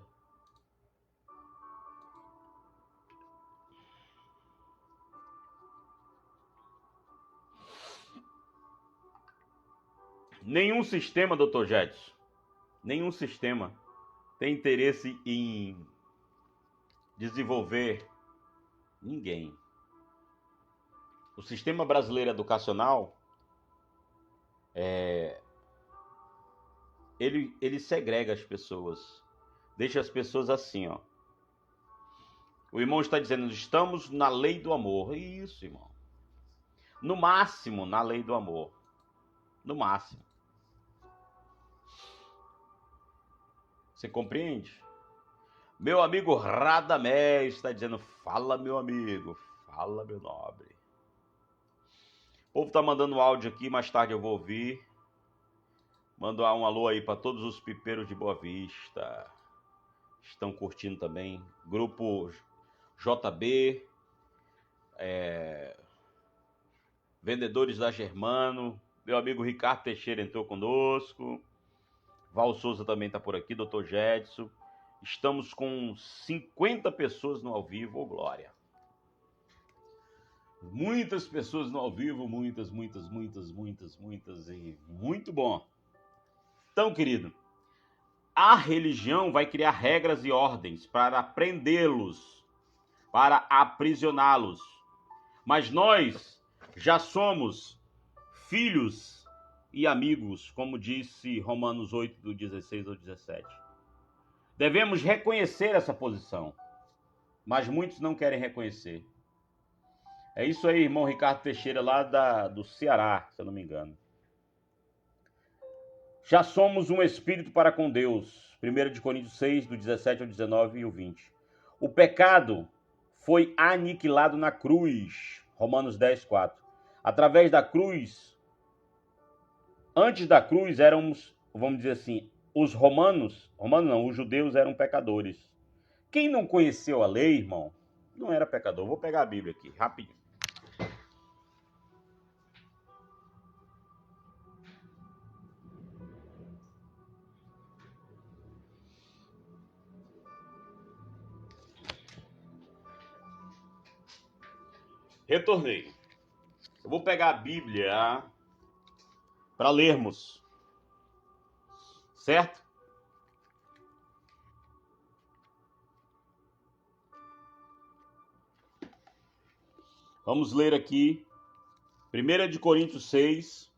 Nenhum sistema, Dr. Jedson, nenhum sistema tem interesse em desenvolver ninguém. O sistema brasileiro educacional, ele segrega as pessoas, deixa as pessoas assim, ó. O irmão está dizendo, estamos na lei do amor. Isso, irmão. No máximo, na lei do amor. No máximo. Você compreende? Meu amigo Radamés está dizendo, fala meu amigo, fala meu nobre. O povo tá mandando áudio aqui, mais tarde eu vou ouvir. Mando um alô aí para todos os pipeiros de Boa Vista. Estão curtindo também. Grupo JB, Vendedores da Germano. Meu amigo Ricardo Teixeira entrou conosco. Val Souza também está por aqui, Dr. Jedson. Estamos com 50 pessoas no ao vivo, ô glória. Muitas pessoas no ao vivo, muitas, e muito bom. Então, querido, a religião vai criar regras e ordens para prendê-los, para aprisioná-los. Mas nós já somos filhos e amigos, como disse Romanos 8, do 16 ao 17. Devemos reconhecer essa posição, mas muitos não querem reconhecer. É isso aí, irmão Ricardo Teixeira, lá do Ceará, se eu não me engano. Já somos um espírito para com Deus. 1 Coríntios 6, do 17 ao 19 e o 20. O pecado foi aniquilado na cruz. Romanos 10, 4. Através da cruz, antes da cruz éramos, vamos dizer assim, os os judeus eram pecadores. Quem não conheceu a lei, irmão, não era pecador. Vou pegar a Bíblia aqui, rapidinho. Retornei. Eu vou pegar a Bíblia para lermos. Certo? Vamos ler aqui 1 Coríntios 6,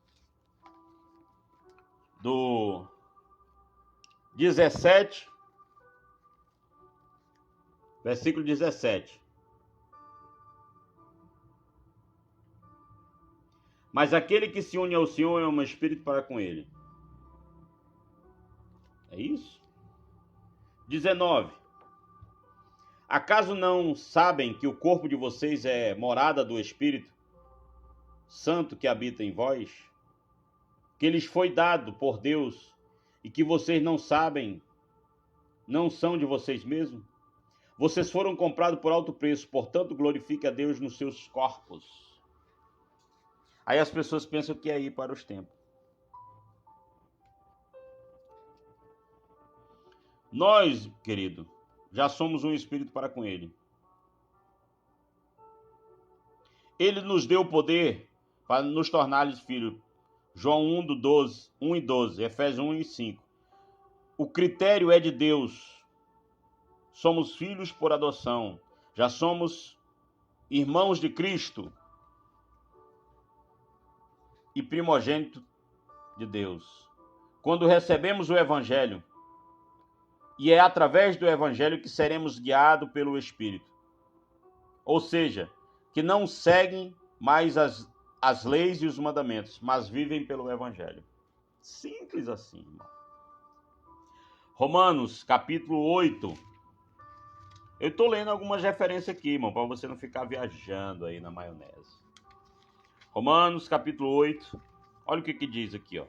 do 17, versículo 17. Mas aquele que se une ao Senhor é um espírito para com ele. É isso? 19. Acaso não sabem que o corpo de vocês é morada do Espírito Santo que habita em vós? Que lhes foi dado por Deus e que vocês não sabem, não são de vocês mesmos? Vocês foram comprados por alto preço, portanto glorifique a Deus nos seus corpos. Aí as pessoas pensam que é ir para os templos. Nós, querido, já somos um espírito para com ele. Ele nos deu o poder para nos tornar-lhes filhos. João 1, do 12, 1 e 12, Efésios 1 e 5. O critério é de Deus. Somos filhos por adoção. Já somos irmãos de Cristo e primogênito de Deus. Quando recebemos o Evangelho, e é através do Evangelho que seremos guiados pelo Espírito. Ou seja, que não seguem mais as leis e os mandamentos, mas vivem pelo Evangelho. Simples assim, irmão. Romanos, capítulo 8. Eu estou lendo algumas referências aqui, irmão, para você não ficar viajando aí na maionese. Romanos, capítulo 8. Olha o que diz aqui, ó.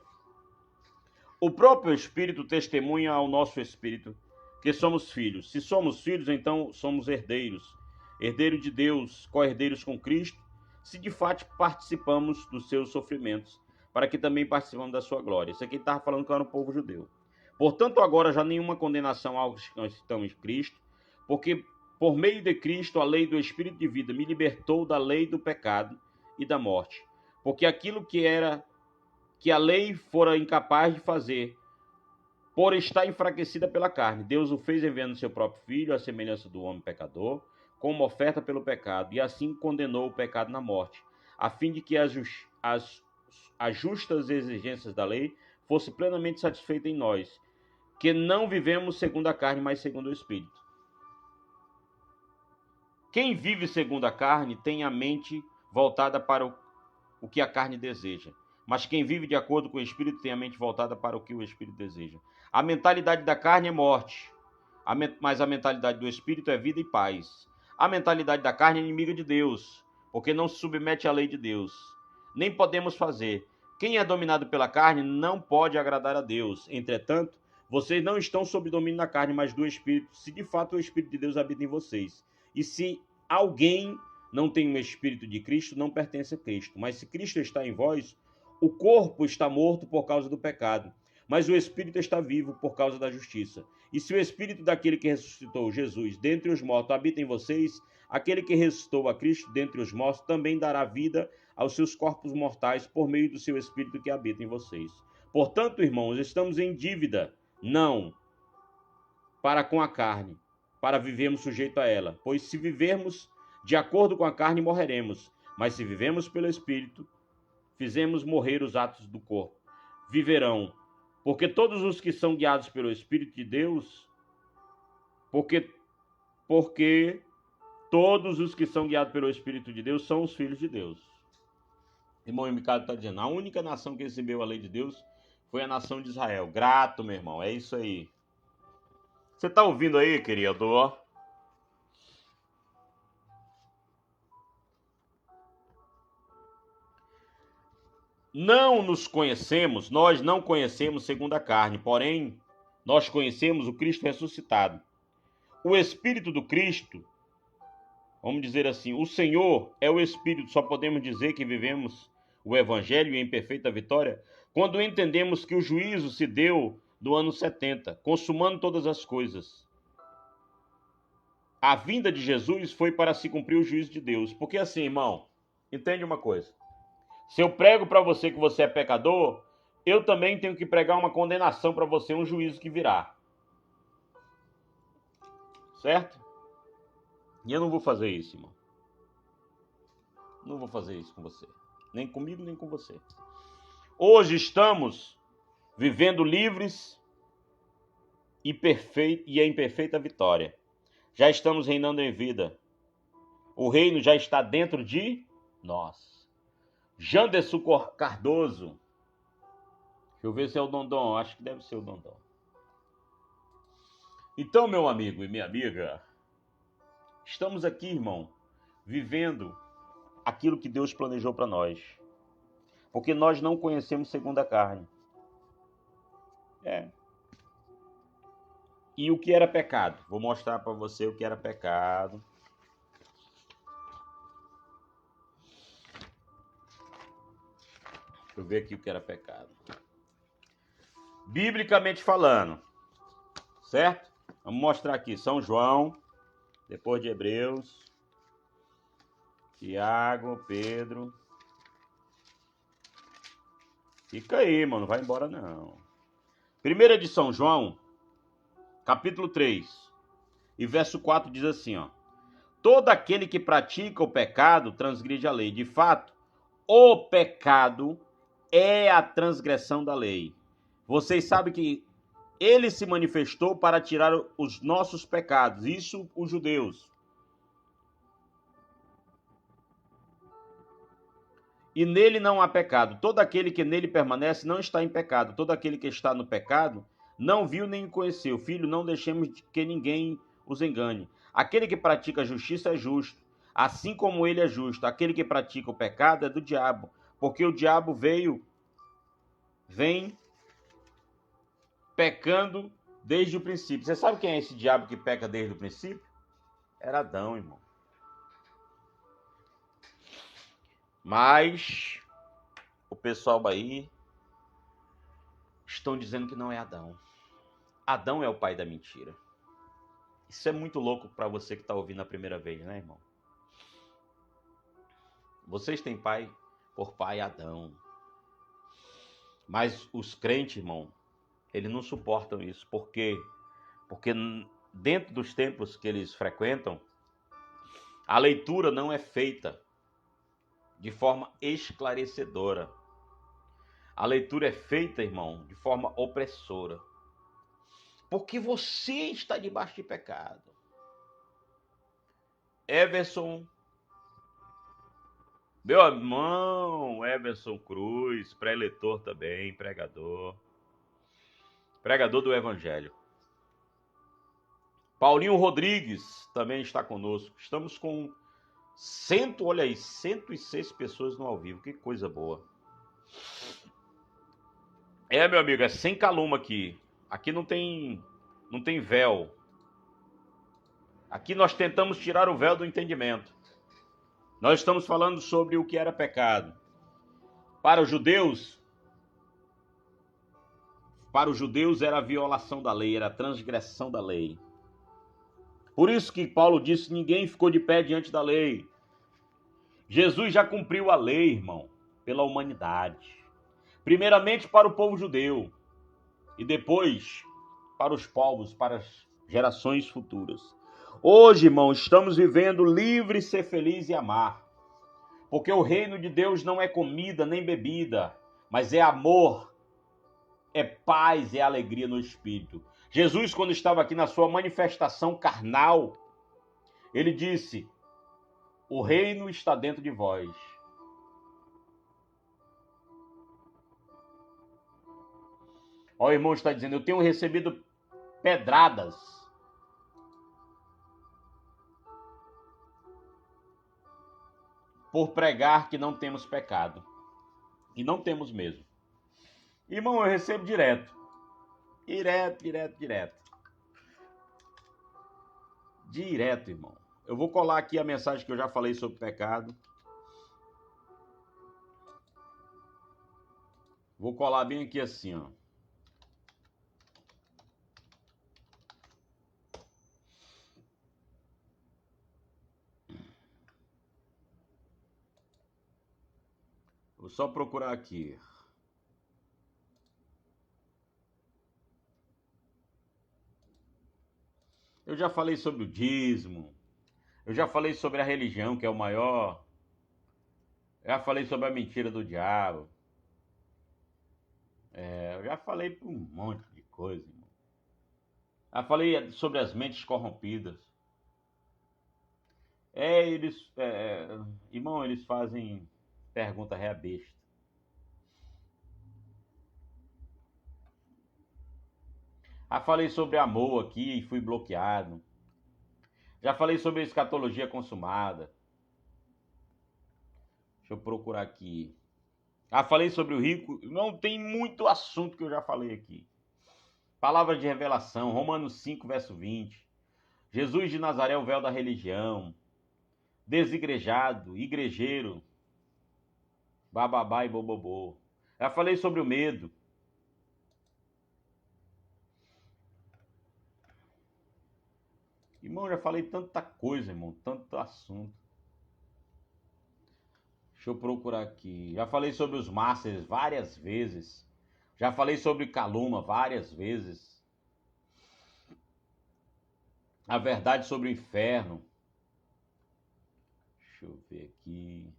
O próprio Espírito testemunha ao nosso Espírito que somos filhos. Se somos filhos, então somos herdeiros. Herdeiros de Deus, co-herdeiros com Cristo, se de fato participamos dos seus sofrimentos, para que também participamos da sua glória. Isso aqui estava falando que era o povo judeu. Portanto, agora já nenhuma condenação aos que estão em Cristo, porque por meio de Cristo a lei do Espírito de vida me libertou da lei do pecado e da morte. Porque aquilo que a lei fora incapaz de fazer, por estar enfraquecida pela carne, Deus o fez enviando seu próprio Filho, à semelhança do homem pecador, como oferta pelo pecado, e assim condenou o pecado na morte, a fim de que as justas exigências da lei fossem plenamente satisfeitas em nós, que não vivemos segundo a carne, mas segundo o Espírito. Quem vive segundo a carne tem a mente voltada para o que a carne deseja. Mas quem vive de acordo com o Espírito tem a mente voltada para o que o Espírito deseja. A mentalidade da carne é morte, mas a mentalidade do espírito é vida e paz. A mentalidade da carne é inimiga de Deus, porque não se submete à lei de Deus. Nem podemos fazer. Quem é dominado pela carne não pode agradar a Deus. Entretanto, vocês não estão sob domínio da carne, mas do Espírito, se de fato o Espírito de Deus habita em vocês. E se alguém não tem o Espírito de Cristo, não pertence a Cristo. Mas se Cristo está em vós, o corpo está morto por causa do pecado, mas o Espírito está vivo por causa da justiça. E se o Espírito daquele que ressuscitou Jesus dentre os mortos habita em vocês, aquele que ressuscitou a Cristo dentre os mortos também dará vida aos seus corpos mortais por meio do seu Espírito que habita em vocês. Portanto, irmãos, estamos em dívida, não para com a carne, para vivermos sujeito a ela. Pois se vivermos de acordo com a carne, morreremos. Mas se vivemos pelo Espírito, fizemos morrer os atos do corpo. Viverão. Porque todos os que são guiados pelo Espírito de Deus, porque todos os que são guiados pelo Espírito de Deus são os filhos de Deus. Irmão Ricardo está dizendo, a única nação que recebeu a lei de Deus foi a nação de Israel. Grato, meu irmão, é isso aí. Você está ouvindo aí, querido? Não nos conhecemos, nós não conhecemos segundo a carne, porém, nós conhecemos o Cristo ressuscitado. O Espírito do Cristo, vamos dizer assim, o Senhor é o Espírito, só podemos dizer que vivemos o Evangelho em perfeita vitória quando entendemos que o juízo se deu no ano 70, consumando todas as coisas. A vinda de Jesus foi para se cumprir o juízo de Deus. Porque assim, irmão, entende uma coisa. Se eu prego para você que você é pecador, eu também tenho que pregar uma condenação para você, um juízo que virá. Certo? E eu não vou fazer isso, irmão. Não vou fazer isso com você. Nem comigo, nem com você. Hoje estamos vivendo livres e em perfeita vitória. Já estamos reinando em vida. O reino já está dentro de nós. Janderson Cardoso. Deixa eu ver se é o Dondon. Acho que deve ser o Dondon. Então, meu amigo e minha amiga, estamos aqui, irmão, vivendo aquilo que Deus planejou para nós. Porque nós não conhecemos segundo a carne. E o que era pecado? Vou mostrar para você o que era pecado. Deixa eu ver aqui o que era pecado. Biblicamente falando, certo? Vamos mostrar aqui São João, depois de Hebreus, Tiago, Pedro. Fica aí, mano, não vai embora não. Primeira de São João, capítulo 3, e verso 4 diz assim, ó. Todo aquele que pratica o pecado transgride a lei. De fato, o pecado é a transgressão da lei. Vocês sabem que ele se manifestou para tirar os nossos pecados. Isso, os judeus. E nele não há pecado. Todo aquele que nele permanece não está em pecado. Todo aquele que está no pecado não viu nem conheceu. Filho, não deixemos que ninguém os engane. Aquele que pratica a justiça é justo, assim como ele é justo. Aquele que pratica o pecado é do diabo, porque o diabo vem pecando desde o princípio. Você sabe quem é esse diabo que peca desde o princípio? Era Adão, irmão. Mas o pessoal aí estão dizendo que não é Adão. Adão é o pai da mentira. Isso é muito louco para você que está ouvindo a primeira vez, né, irmão? Vocês têm pai por pai Adão. Mas os crentes, irmão, eles não suportam isso. Por quê? Porque dentro dos templos que eles frequentam, a leitura não é feita de forma esclarecedora. A leitura é feita, irmão, de forma opressora. Porque você está debaixo de pecado. Everson, meu irmão, Everson Cruz, pré-eleitor também, pregador. pregador do Evangelho. Paulinho Rodrigues também está conosco. Estamos com 106 pessoas no ao vivo. Que coisa boa. Meu amigo, é sem caluma aqui. Aqui não tem véu. Aqui nós tentamos tirar o véu do entendimento. Nós estamos falando sobre o que era pecado. Para os judeus era a violação da lei, era a transgressão da lei. Por isso que Paulo disse: ninguém ficou de pé diante da lei. Jesus já cumpriu a lei, irmão, pela humanidade. Primeiramente para o povo judeu e depois para os povos, para as gerações futuras. Hoje, irmão, estamos vivendo livre, ser feliz e amar. Porque o reino de Deus não é comida nem bebida, mas é amor, é paz, é alegria no Espírito. Jesus, quando estava aqui na sua manifestação carnal, ele disse: o reino está dentro de vós. Ó, o irmão está dizendo: eu tenho recebido pedradas. Por pregar que não temos pecado. E não temos mesmo. Irmão, eu recebo direto. Direto, irmão. Eu vou colar aqui a mensagem que eu já falei sobre pecado. Vou colar bem aqui assim, ó. Vou só procurar aqui. Eu já falei sobre o dízimo. Eu já falei sobre a religião, que é o maior. Eu já falei sobre a mentira do diabo. Eu já falei por um monte de coisa, irmão. Já falei sobre as mentes corrompidas. Irmão, eles fazem pergunta ré besta. Já falei sobre amor aqui e fui bloqueado. Já falei sobre a escatologia consumada. Deixa eu procurar aqui. Já falei sobre o rico. Não, tem muito assunto que eu já falei aqui. Palavra de revelação, Romanos 5, verso 20. Jesus de Nazaré, o véu da religião. Desigrejado, igrejeiro. Bababá e bobobô. Já falei sobre o medo. Irmão, já falei tanta coisa, irmão. Tanto assunto. Deixa eu procurar aqui. Já falei sobre os masters várias vezes. Já falei sobre calúnia várias vezes. A verdade sobre o inferno. Deixa eu ver aqui.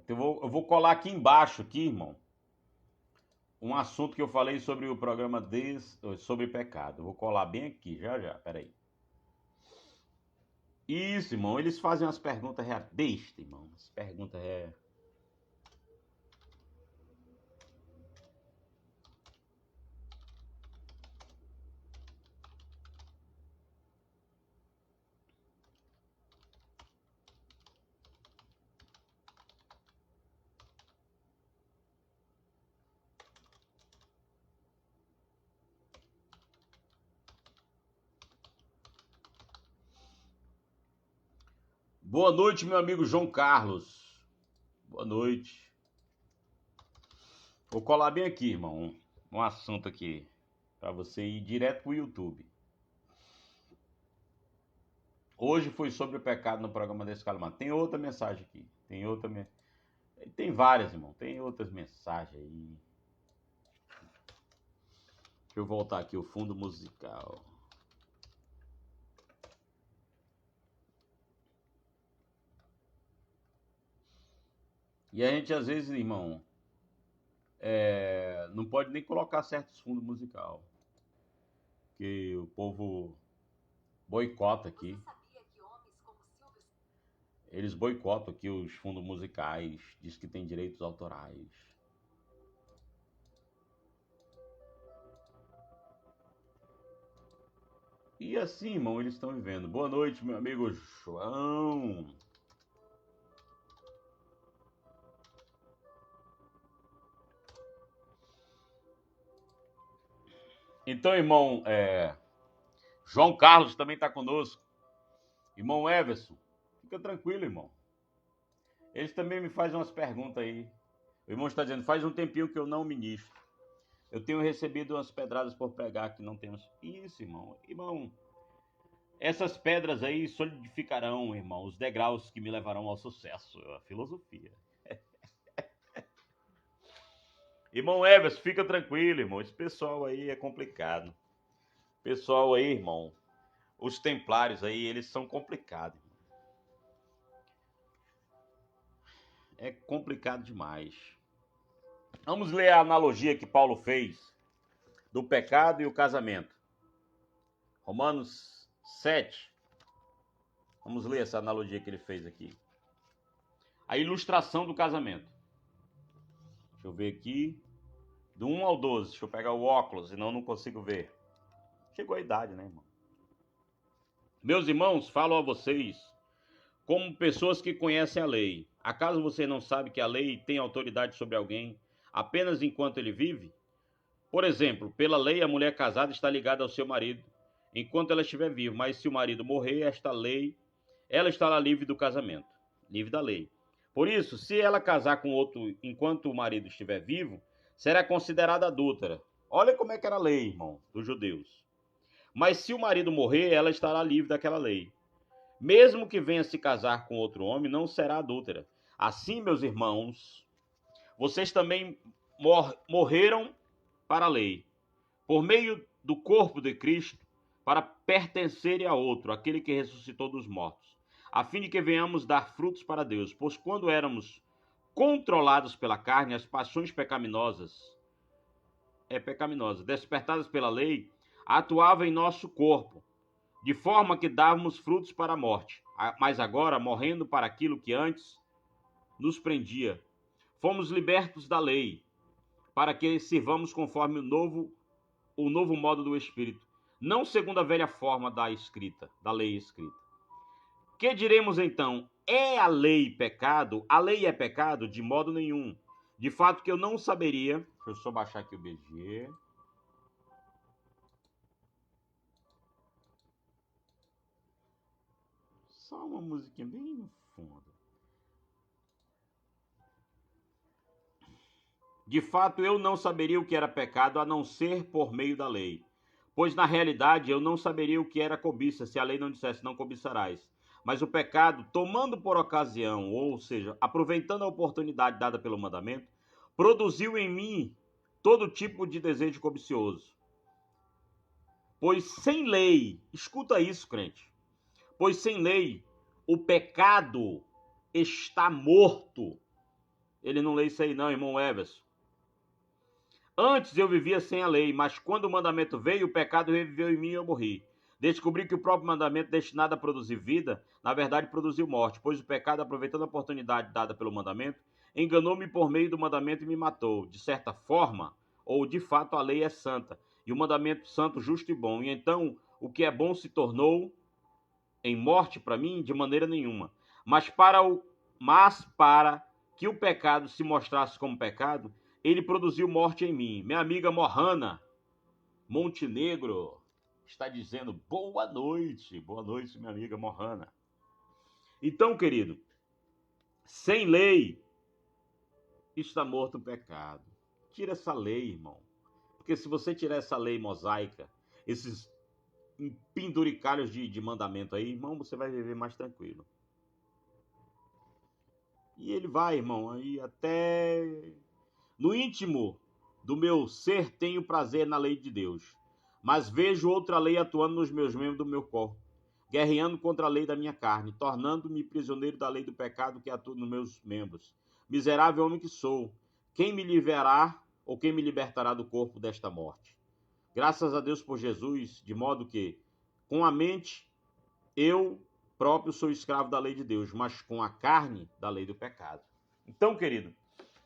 Eu vou colar aqui embaixo, aqui, irmão, um assunto que eu falei sobre o programa sobre pecado. Eu vou colar bem aqui, já, peraí. Isso, irmão, eles fazem umas perguntas besta, irmão. As perguntas Boa noite, meu amigo João Carlos. Boa noite. Vou colar bem aqui, irmão, um assunto aqui, para você ir direto pro YouTube. Hoje foi sobre o pecado no programa desse Calamar. Tem outra mensagem aqui. Tem várias, irmão. Tem outras mensagens aí. Deixa eu voltar aqui o fundo musical. E a gente, às vezes, irmão, não pode nem colocar certos fundos musical. Porque o povo boicota aqui. Eles boicotam aqui os fundos musicais, diz que tem direitos autorais. E assim, irmão, eles estão vivendo. Boa noite, meu amigo João. Então, irmão, João Carlos também está conosco. Irmão Everson, fica tranquilo, irmão. Eles também me fazem umas perguntas aí. O irmão está dizendo, faz um tempinho que eu não ministro. Eu tenho recebido umas pedradas por pregar que não temos. Isso, irmão. Irmão, essas pedras aí solidificarão, irmão, os degraus que me levarão ao sucesso. A filosofia. Irmão Everson, fica tranquilo, irmão. Esse pessoal aí é complicado. Pessoal aí, irmão, os templários aí, eles são complicados. É complicado demais. Vamos ler a analogia que Paulo fez do pecado e o casamento. Romanos 7. Vamos ler essa analogia que ele fez aqui. A ilustração do casamento. Deixa eu ver aqui. Do 1 ao 12. Deixa eu pegar o óculos, senão eu não consigo ver. Chegou a idade, né, irmão? Meus irmãos, falo a vocês como pessoas que conhecem a lei. Acaso você não sabe que a lei tem autoridade sobre alguém apenas enquanto ele vive? Por exemplo, pela lei, a mulher casada está ligada ao seu marido enquanto ela estiver viva, mas se o marido morrer, ela estará livre do casamento, livre da lei. Por isso, se ela casar com outro enquanto o marido estiver vivo, será considerada adúltera. Olha como é que era a lei, irmão, dos judeus. Mas se o marido morrer, ela estará livre daquela lei. Mesmo que venha se casar com outro homem, não será adúltera. Assim, meus irmãos, vocês também morreram para a lei, por meio do corpo de Cristo, para pertencerem a outro, aquele que ressuscitou dos mortos, a fim de que venhamos dar frutos para Deus. Pois quando éramos controlados pela carne, as paixões pecaminosas, despertadas pela lei, atuavam em nosso corpo, de forma que dávamos frutos para a morte. Mas agora, morrendo para aquilo que antes nos prendia, fomos libertos da lei, para que sirvamos conforme o novo modo do Espírito, não segundo a velha forma da lei escrita. Que diremos então? É a lei pecado? A lei é pecado? De modo nenhum. De fato que eu não saberia. Deixa eu só baixar aqui o BG. Só uma musiquinha bem no fundo. De fato, eu não saberia o que era pecado a não ser por meio da lei. Pois na realidade eu não saberia o que era cobiça se a lei não dissesse não cobiçarás. Mas o pecado, tomando por ocasião, ou seja, aproveitando a oportunidade dada pelo mandamento, produziu em mim todo tipo de desejo cobicioso. Pois sem lei, escuta isso, crente, pois sem lei o pecado está morto. Ele não lê isso aí não, irmão Everson. Antes eu vivia sem a lei, mas quando o mandamento veio, o pecado reviveu em mim e eu morri. Descobri que o próprio mandamento, destinado a produzir vida, na verdade produziu morte, pois o pecado, aproveitando a oportunidade dada pelo mandamento, enganou-me por meio do mandamento e me matou. De certa forma, ou de fato, a lei é santa, e o mandamento santo, justo e bom. E então, o que é bom se tornou em morte para mim? De maneira nenhuma. Mas para que o pecado se mostrasse como pecado, ele produziu morte em mim. Minha amiga Mohana Montenegro está dizendo boa noite. Boa noite, minha amiga Mohana. Então, querido, sem lei está morto o pecado. Tira essa lei, irmão. Porque se você tirar essa lei mosaica, esses penduricalhos de mandamento aí, irmão, você vai viver mais tranquilo. E ele vai, irmão, aí até no íntimo do meu ser tenho prazer na lei de Deus, mas vejo outra lei atuando nos meus membros do meu corpo, guerreando contra a lei da minha carne, tornando-me prisioneiro da lei do pecado que atua nos meus membros. Miserável homem que sou, quem me livrará ou quem me libertará do corpo desta morte? Graças a Deus por Jesus, de modo que, com a mente, eu próprio sou escravo da lei de Deus, mas com a carne da lei do pecado. Então, querido,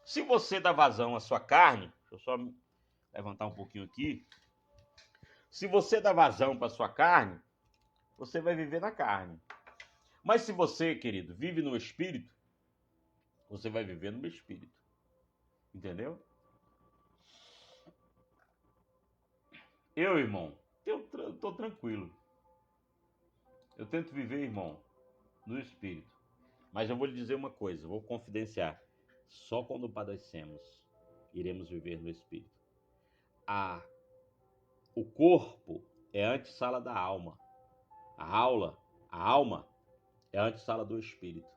se você dá vazão à sua carne, deixa eu só levantar um pouquinho aqui. Se você dá vazão para sua carne, você vai viver na carne. Mas se você, querido, vive no espírito, você vai viver no espírito. Entendeu? Eu, irmão, eu tô tranquilo. Eu tento viver, irmão, no espírito. Mas eu vou lhe dizer uma coisa, vou confidenciar. Só quando padecemos, iremos viver no espírito. O corpo é a antessala da alma. A alma é a antessala do espírito.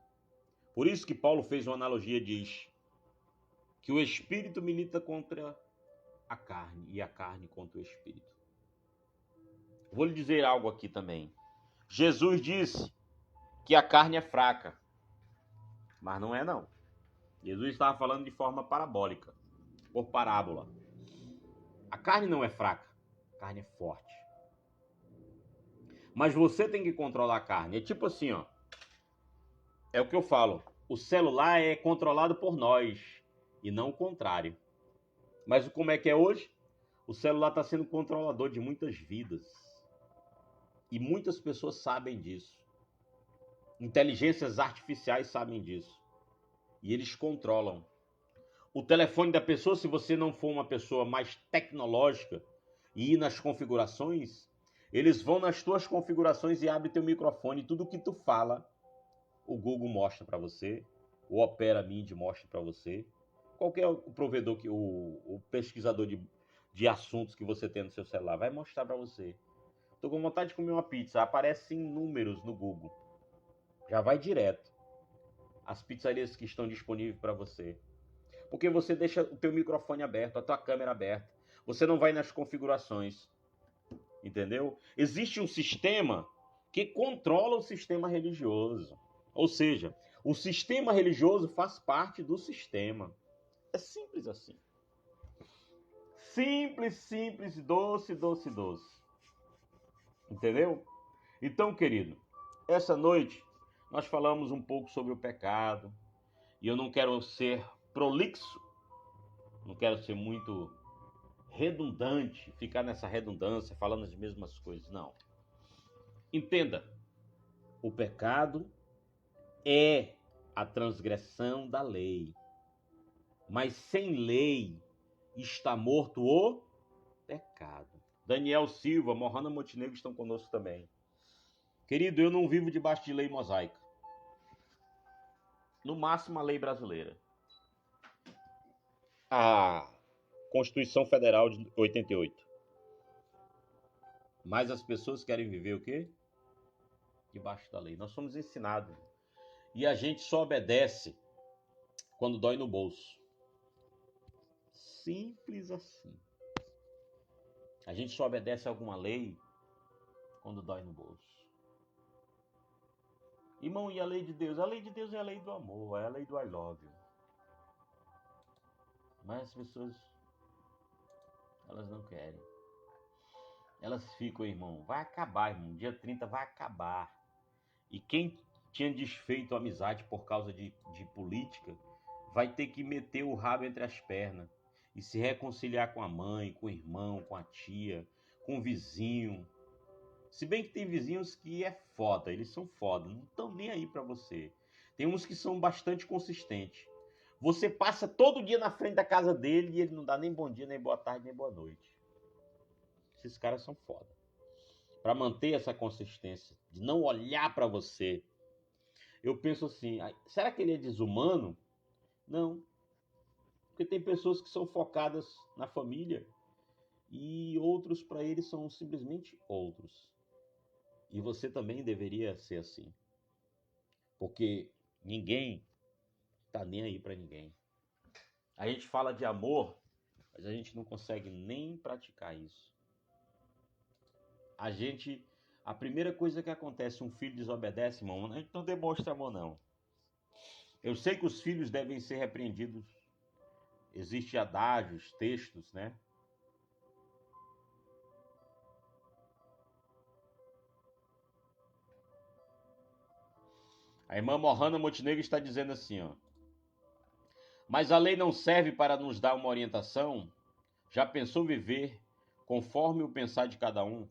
Por isso que Paulo fez uma analogia e diz que o espírito milita contra a carne e a carne contra o espírito. Vou lhe dizer algo aqui também. Jesus disse que a carne é fraca, mas não é não. Jesus estava falando de forma parabólica, por parábola. A carne não é fraca, a carne é forte. Mas você tem que controlar a carne. É tipo assim, ó. É o que eu falo. O celular é controlado por nós e não o contrário. Mas como é que é hoje? O celular está sendo controlador de muitas vidas. E muitas pessoas sabem disso. Inteligências artificiais sabem disso. E eles controlam. O telefone da pessoa, se você não for uma pessoa mais tecnológica e ir nas configurações, eles vão nas tuas configurações e abrem teu microfone. Tudo que tu fala, o Google mostra para você. O Opera Mini mostra para você. Qualquer o provedor, o pesquisador de assuntos que você tem no seu celular vai mostrar para você. Tô com vontade de comer uma pizza. Aparecem números no Google. Já vai direto. As pizzarias que estão disponíveis para você. Porque você deixa o teu microfone aberto, a tua câmera aberta. Você não vai nas configurações. Entendeu? Existe um sistema que controla o sistema religioso. Ou seja, o sistema religioso faz parte do sistema. É simples assim. Simples, simples, doce, doce, doce. Entendeu? Então, querido, essa noite nós falamos um pouco sobre o pecado. E eu não quero ser prolixo, não quero ser muito redundante, ficar nessa redundância, falando as mesmas coisas. Não. Entenda, o pecado é a transgressão da lei. Mas sem lei está morto o pecado. Daniel Silva, Mohana Montenegro estão conosco também. Querido, eu não vivo debaixo de lei mosaica. No máximo a lei brasileira. A Constituição Federal de 88. Mas as pessoas querem viver o quê? Debaixo da lei. Nós somos ensinados. E a gente só obedece quando dói no bolso. Simples assim. A gente só obedece a alguma lei quando dói no bolso. Irmão, e a lei de Deus? A lei de Deus é a lei do amor, é a lei do I love you. Mas as pessoas, elas não querem. Elas ficam, irmão, vai acabar, irmão. Dia 30 vai acabar. E quem tinha desfeito a amizade por causa de política, vai ter que meter o rabo entre as pernas e se reconciliar com a mãe, com o irmão, com a tia, com o vizinho. Se bem que tem vizinhos que é foda, eles são foda, não estão nem aí pra você. Tem uns que são bastante consistentes. Você passa todo dia na frente da casa dele e ele não dá nem bom dia, nem boa tarde, nem boa noite. Esses caras são foda. Para manter essa consistência, de não olhar para você. Eu penso assim, será que ele é desumano? Não. Porque tem pessoas que são focadas na família e outros para eles são simplesmente outros. E você também deveria ser assim. Porque ninguém tá nem aí para ninguém. A gente fala de amor, mas a gente não consegue nem praticar isso. A primeira coisa que acontece, um filho desobedece, irmão, a gente não demonstra amor, não. Eu sei que os filhos devem ser repreendidos. Existem adágios, textos, né? A irmã Mohana Montenegro está dizendo assim, ó. Mas a lei não serve para nos dar uma orientação? Já pensou viver conforme o pensar de cada um?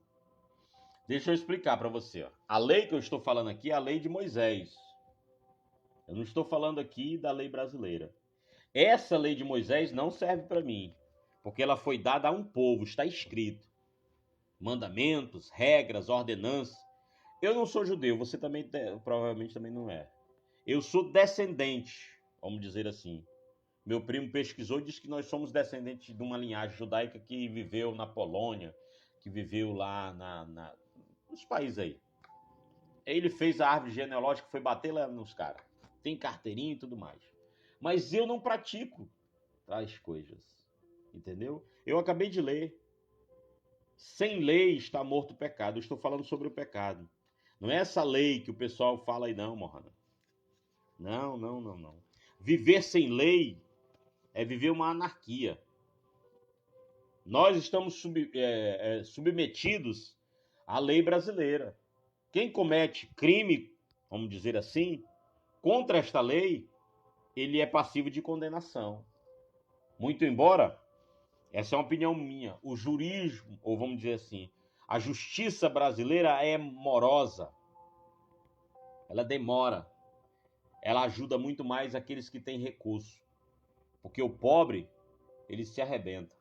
Deixa eu explicar para você. Ó. A lei que eu estou falando aqui é a lei de Moisés. Eu não estou falando aqui da lei brasileira. Essa lei de Moisés não serve para mim, porque ela foi dada a um povo, está escrito. Mandamentos, regras, ordenanças. Eu não sou judeu, você também provavelmente também não é. Eu sou descendente, vamos dizer assim. Meu primo pesquisou e disse que nós somos descendentes de uma linhagem judaica que viveu na Polônia, que viveu lá nos países aí. Ele fez a árvore genealógica, foi bater lá nos caras. Tem carteirinha e tudo mais. Mas eu não pratico tais coisas. Entendeu? Eu acabei de ler. Sem lei está morto o pecado. Eu estou falando sobre o pecado. Não é essa lei que o pessoal fala aí não, Mohana. Não. Viver sem lei é viver uma anarquia. Nós estamos submetidos à lei brasileira. Quem comete crime, vamos dizer assim, contra esta lei, ele é passivo de condenação. Muito embora, essa é uma opinião minha, o jurismo, ou vamos dizer assim, a justiça brasileira é morosa. Ela demora. Ela ajuda muito mais aqueles que têm recurso. Porque o pobre, ele se arrebenta.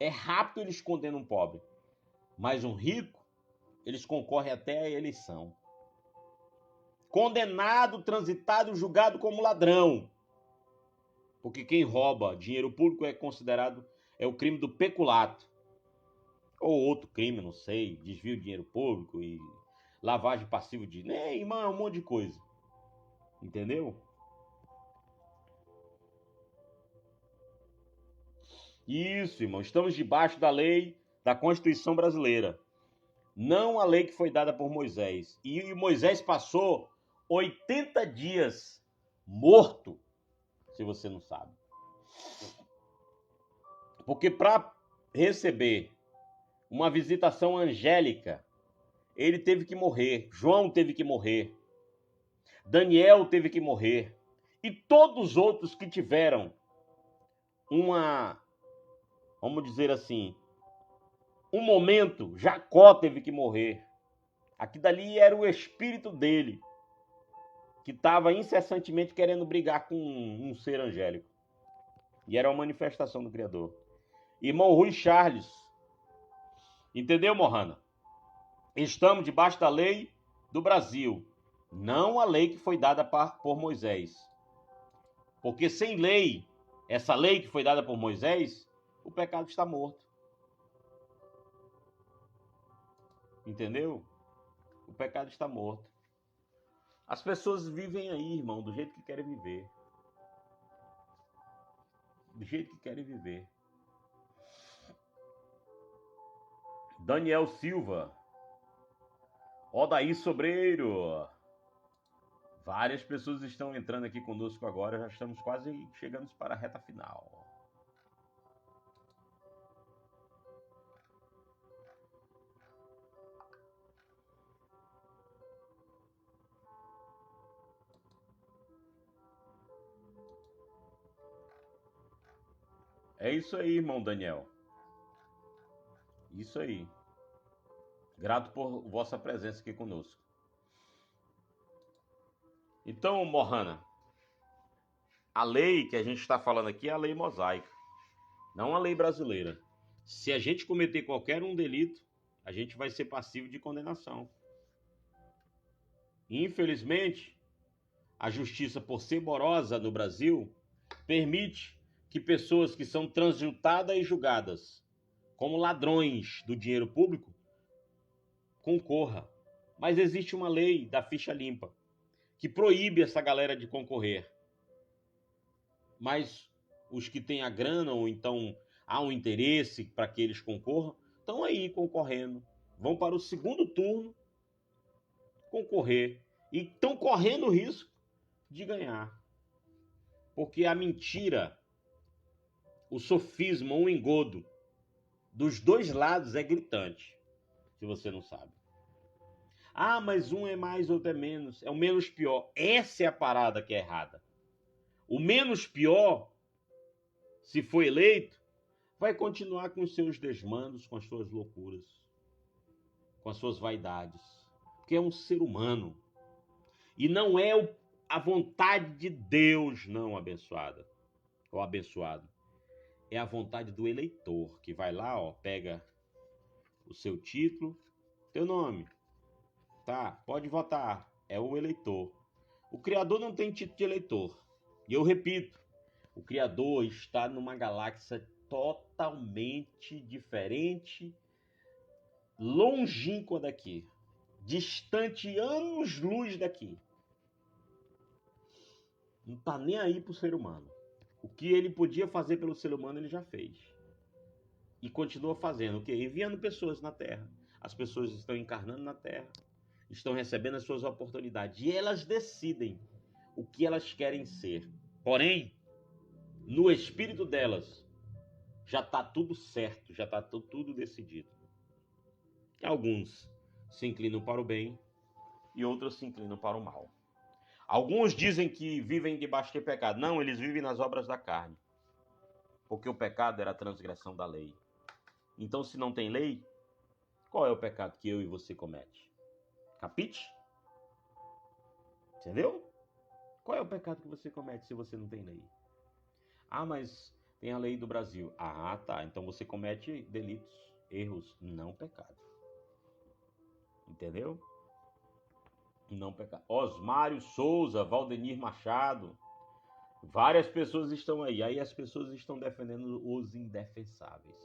É rápido eles condenam um pobre. Mas um rico, eles concorrem até a eleição. Condenado, transitado, julgado como ladrão. Porque quem rouba dinheiro público é considerado, é o crime do peculato. Ou outro crime, não sei, desvio de dinheiro público e lavagem passiva de... irmão, é um monte de coisa. Entendeu? Isso, irmão. Estamos debaixo da lei da Constituição brasileira. Não a lei que foi dada por Moisés. E Moisés passou 80 dias morto, se você não sabe. Porque para receber uma visitação angélica, ele teve que morrer. João teve que morrer. Daniel teve que morrer. E todos os outros que tiveram vamos dizer assim, um momento, Jacó teve que morrer. Aqui dali era o espírito dele, que estava incessantemente querendo brigar com um ser angélico. E era uma manifestação do Criador. Irmão Rui Charles, entendeu, Mohana? Estamos debaixo da lei do Brasil, não a lei que foi dada por Moisés. Porque sem lei, essa lei que foi dada por Moisés, o pecado está morto. Entendeu? O pecado está morto. As pessoas vivem aí, irmão, do jeito que querem viver. Do jeito que querem viver. Daniel Silva. Odaí Sobreiro. Várias pessoas estão entrando aqui conosco agora. Já estamos quase chegando para a reta final. É isso aí, irmão Daniel. Isso aí. Grato por vossa presença aqui conosco. Então, Mohana, a lei que a gente está falando aqui é a lei mosaica, não a lei brasileira. Se a gente cometer qualquer um delito, a gente vai ser passivo de condenação. Infelizmente, a justiça, por ser morosa no Brasil, permite que pessoas que são transjutadas e julgadas como ladrões do dinheiro público concorra. Mas existe uma lei da ficha limpa que proíbe essa galera de concorrer. Mas os que têm a grana ou então há um interesse para que eles concorram, estão aí concorrendo. Vão para o segundo turno concorrer. E estão correndo o risco de ganhar. Porque a mentira, o sofisma, o engodo dos dois lados é gritante, se você não sabe. Ah, mas um é mais, outro é menos. É o menos pior. Essa é a parada que é errada. O menos pior, se for eleito, vai continuar com os seus desmandos, com as suas loucuras, com as suas vaidades. Porque é um ser humano. E não é a vontade de Deus, não, abençoada. Ou abençoado. É a vontade do eleitor, que vai lá, ó, pega o seu título, teu nome. Tá, pode votar. É o eleitor. O Criador não tem título de eleitor. E eu repito, o Criador está numa galáxia totalmente diferente, longínqua daqui, distante anos-luz daqui. Não está nem aí para o ser humano. O que ele podia fazer pelo ser humano, ele já fez. E continua fazendo o quê? Enviando pessoas na Terra. As pessoas estão encarnando na Terra, estão recebendo as suas oportunidades. E elas decidem o que elas querem ser. Porém, no espírito delas, já está tudo certo, já está tudo decidido. Alguns se inclinam para o bem e outros se inclinam para o mal. Alguns dizem que vivem debaixo de pecado. Não, eles vivem nas obras da carne. Porque o pecado era a transgressão da lei. Então, se não tem lei, qual é o pecado que eu e você comete? Capite? Entendeu? Qual é o pecado que você comete se você não tem lei? Ah, mas tem a lei do Brasil. Ah, tá. Então você comete delitos, erros, não pecado. Entendeu? Não pecado. Osmário Souza, Valdenir Machado. Várias pessoas estão aí. Aí as pessoas estão defendendo os indefensáveis.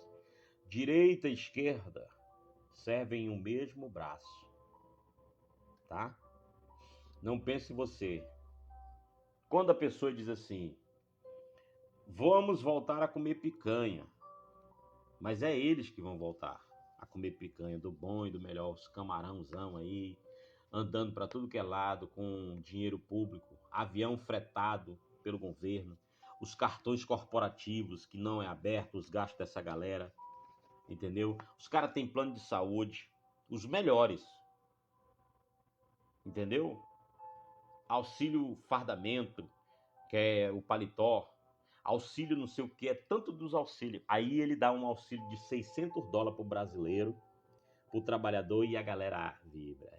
Direita e esquerda servem o mesmo braço. Tá? Não pense você. Quando a pessoa diz assim, vamos voltar a comer picanha. Mas é eles que vão voltar a comer picanha do bom e do melhor, os camarãozão aí, andando para tudo que é lado com dinheiro público, avião fretado pelo governo, os cartões corporativos que não é aberto, os gastos dessa galera, entendeu? Os caras têm plano de saúde, os melhores, entendeu? Auxílio fardamento, que é o paletó, auxílio não sei o que, é tanto dos auxílios. Aí ele dá um auxílio de $600 pro brasileiro, pro trabalhador, e a galera vibra.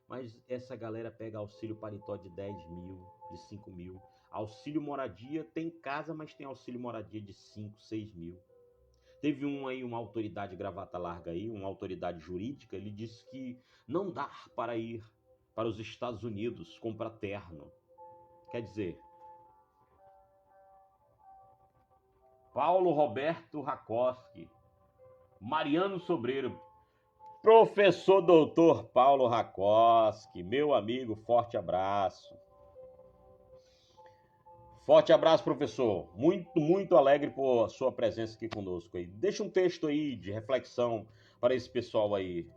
Mas essa galera pega auxílio paletó de 10 mil, de 5 mil. Auxílio moradia, tem casa, mas tem auxílio moradia de 5, 6 mil. Teve uma autoridade gravata larga aí, uma autoridade jurídica, ele disse que não dá para ir para os Estados Unidos comprar terno. Quer dizer, Paulo Roberto Rakoski, Mariano Sobreiro, professor doutor Paulo Rakoski, meu amigo, forte abraço. Forte abraço, professor. Muito alegre por sua presença aqui conosco. Deixa um texto aí de reflexão para esse pessoal aí,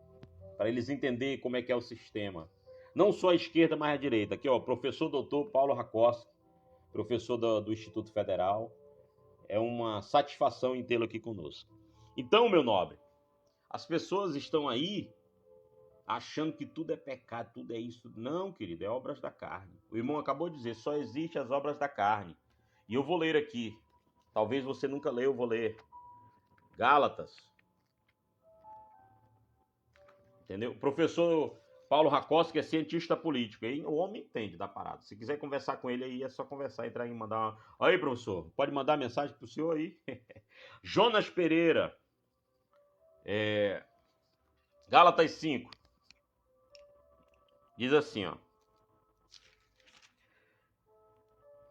para eles entenderem como é que é o sistema. Não só a esquerda, mas a direita. Aqui, ó, professor doutor Paulo Rakoski, professor do Instituto Federal. É uma satisfação em tê-lo aqui conosco. Então, meu nobre, as pessoas estão aí achando que tudo é pecado, tudo é isso. Não, querido, é obras da carne. O irmão acabou de dizer, só existem as obras da carne. E eu vou ler aqui. Talvez você nunca leu, eu vou ler. Gálatas. Entendeu? O professor Paulo Rakoski é cientista político. Aí o homem entende da parada. Se quiser conversar com ele aí, é só conversar, entrar e mandar uma... Aí, professor, pode mandar mensagem pro senhor aí? Jonas Pereira. Gálatas 5. Diz assim, ó.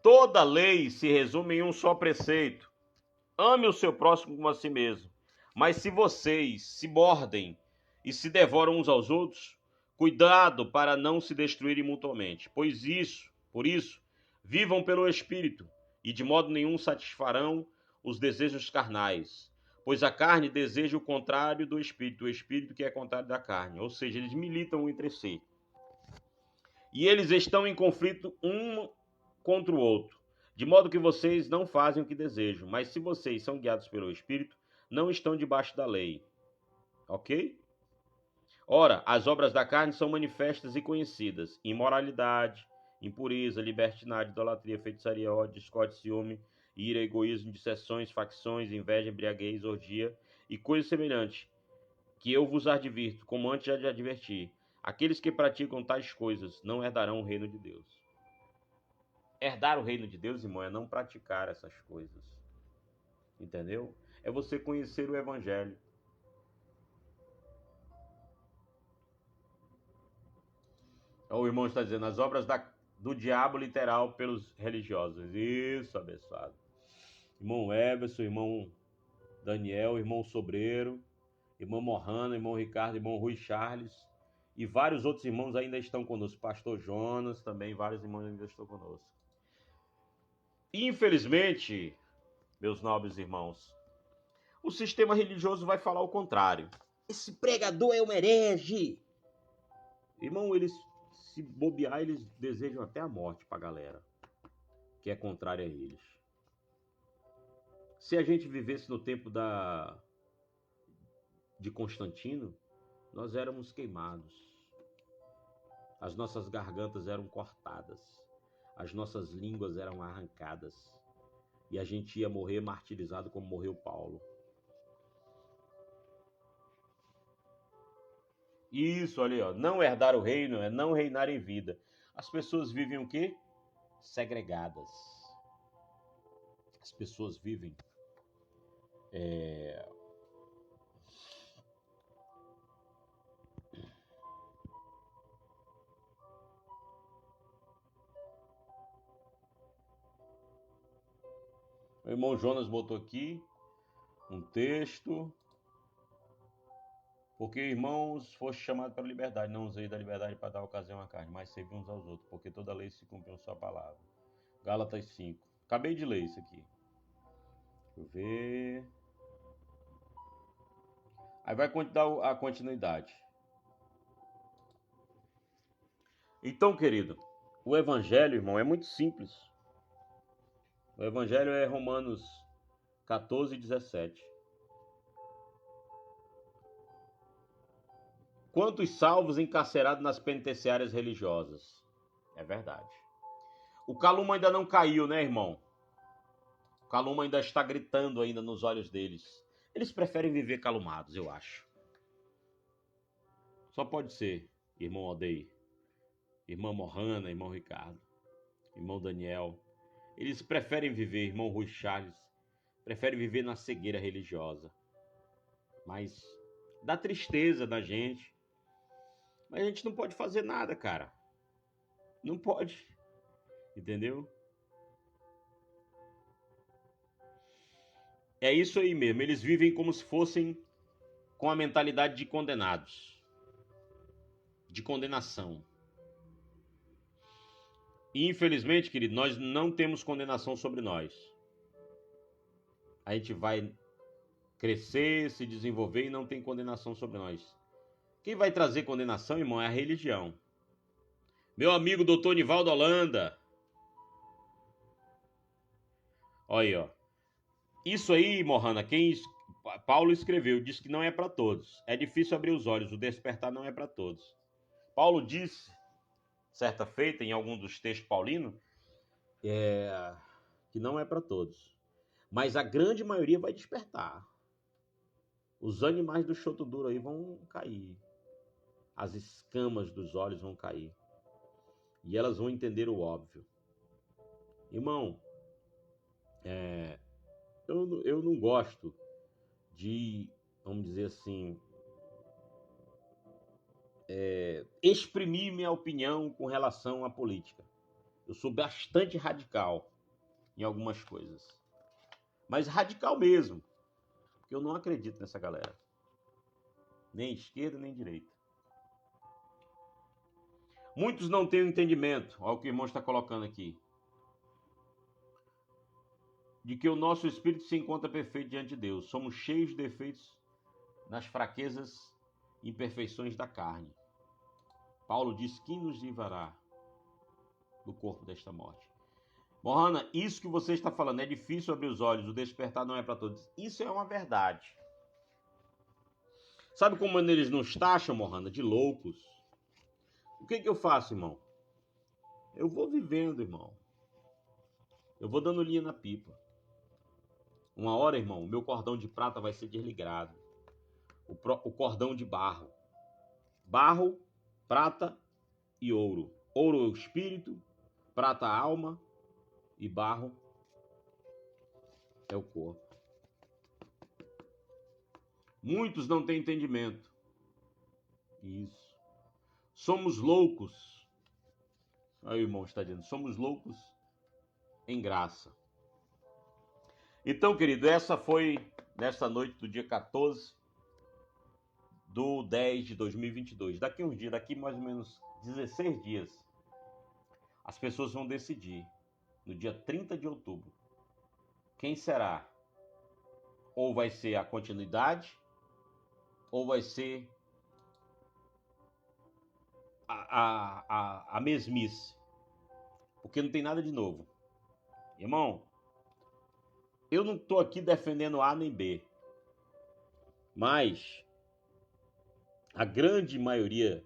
Toda lei se resume em um só preceito. Ame o seu próximo como a si mesmo. Mas se vocês se mordem e se devoram uns aos outros, cuidado para não se destruírem mutuamente. Por isso, vivam pelo Espírito, e de modo nenhum satisfarão os desejos carnais. Pois a carne deseja o contrário do Espírito, o Espírito que é contrário da carne. Ou seja, eles militam entre si. E eles estão em conflito um contra o outro, de modo que vocês não fazem o que desejam. Mas se vocês são guiados pelo Espírito, não estão debaixo da lei. Ok? Ora, as obras da carne são manifestas e conhecidas: imoralidade, impureza, libertinagem, idolatria, feitiçaria, ódio, discórdia, ciúme, ira, egoísmo, dissensões, facções, inveja, embriaguez, orgia e coisas semelhantes, que eu vos advirto, como antes já te adverti. Aqueles que praticam tais coisas não herdarão o reino de Deus. Herdar o reino de Deus, irmão, é não praticar essas coisas. Entendeu? É você conhecer o evangelho. O irmão está dizendo, as obras do diabo literal pelos religiosos. Isso, abençoado. Irmão Everson, irmão Daniel, irmão Sobreiro, irmão Mohana, irmão Ricardo, irmão Rui Charles e vários outros irmãos ainda estão conosco. Pastor Jonas também, vários irmãos ainda estão conosco. Infelizmente, meus nobres irmãos, o sistema religioso vai falar o contrário. Esse pregador é um herege. Irmão, eles se bobear, eles desejam até a morte pra galera que é contrária a eles. Se a gente vivesse no tempo de Constantino, nós éramos queimados. As nossas gargantas eram cortadas. As nossas línguas eram arrancadas. E a gente ia morrer martirizado como morreu Paulo. Isso, olha aí, ó. Não herdar o reino é não reinar em vida. As pessoas vivem o quê? Segregadas. As pessoas vivem O irmão Jonas botou aqui um texto. Porque, irmãos, foste chamado para a liberdade. Não usei da liberdade para dar ocasião à carne, mas servir uns aos outros, porque toda lei se cumpriu em sua palavra. Gálatas 5. Acabei de ler isso aqui. Deixa eu ver. Aí vai dar a continuidade. Então, querido, o evangelho, irmão, é muito simples. O evangelho é Romanos 14, 17. Quantos salvos encarcerados nas penitenciárias religiosas? É verdade. O calumo ainda não caiu, né, irmão? O calumo ainda está gritando ainda nos olhos deles. Eles preferem viver calumados, eu acho. Só pode ser, irmão Odeir, irmã Mohana, irmão Ricardo, irmão Daniel. Eles preferem viver, irmão Rui Charles, preferem viver na cegueira religiosa. Mas dá tristeza da gente. Mas a gente não pode fazer nada, cara. Não pode. Entendeu? É isso aí mesmo. Eles vivem como se fossem com a mentalidade de condenados. De condenação. E infelizmente, querido, nós não temos condenação sobre nós. A gente vai crescer, se desenvolver e não tem condenação sobre nós. Quem vai trazer condenação, irmão, é a religião. Meu amigo doutor Nivaldo Holanda. Olha aí, ó. Isso aí, Mohana, Paulo escreveu, diz que não é para todos. É difícil abrir os olhos, o despertar não é para todos. Paulo disse, certa feita, em algum dos textos paulinos, que não é para todos. Mas a grande maioria vai despertar. Os animais do choto duro aí vão cair. As escamas dos olhos vão cair. E elas vão entender o óbvio. Irmão, eu não gosto de, vamos dizer assim, exprimir minha opinião com relação à política. Eu sou bastante radical em algumas coisas. Mas radical mesmo. Porque eu não acredito nessa galera. Nem esquerda, nem direita. Muitos não têm entendimento, olha o que o irmão está colocando aqui, de que o nosso espírito se encontra perfeito diante de Deus. Somos cheios de defeitos nas fraquezas e imperfeições da carne. Paulo diz: quem nos livrará do corpo desta morte? Mohana, isso que você está falando, é difícil abrir os olhos, o despertar não é para todos. Isso é uma verdade. Sabe como eles nos taxam, Mohana? De loucos. O que eu faço, irmão? Eu vou vivendo, irmão. Eu vou dando linha na pipa. Uma hora, irmão, o meu cordão de prata vai ser desligado. O cordão de barro. Barro, prata e ouro. Ouro é o espírito, prata a alma e barro é o corpo. Muitos não têm entendimento. Isso. Somos loucos. Aí o irmão está dizendo, somos loucos em graça. Então, querido, essa foi nessa noite do dia 14 do 10 de 2022. Daqui uns dias, daqui mais ou menos 16 dias, as pessoas vão decidir, no dia 30 de outubro, quem será. Ou vai ser a continuidade, ou vai ser a mesmice. Porque não tem nada de novo. Irmão, eu não estou aqui defendendo A nem B. Mas a grande maioria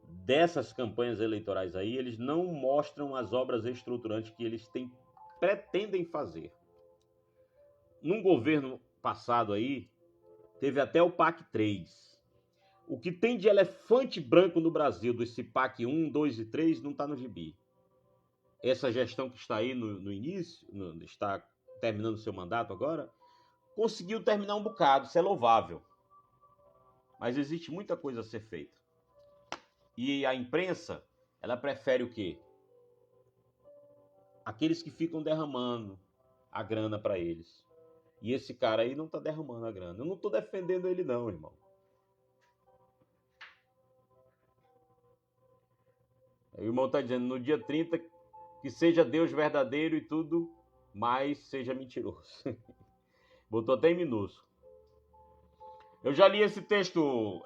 dessas campanhas eleitorais aí, eles não mostram as obras estruturantes que eles pretendem fazer. Num governo passado aí, teve até o PAC 3. O que tem de elefante branco no Brasil, desse PAC 1, 2 e 3, não está no gibi. Essa gestão que está aí no início, está terminando seu mandato agora, conseguiu terminar um bocado, isso é louvável. Mas existe muita coisa a ser feita. E a imprensa, ela prefere o quê? Aqueles que ficam derramando a grana para eles. E esse cara aí não está derramando a grana. Eu não estou defendendo ele não, irmão. O irmão está dizendo, no dia 30, que seja Deus verdadeiro e tudo, mas seja mentiroso. Botou até em minúsculo. Eu já li esse texto,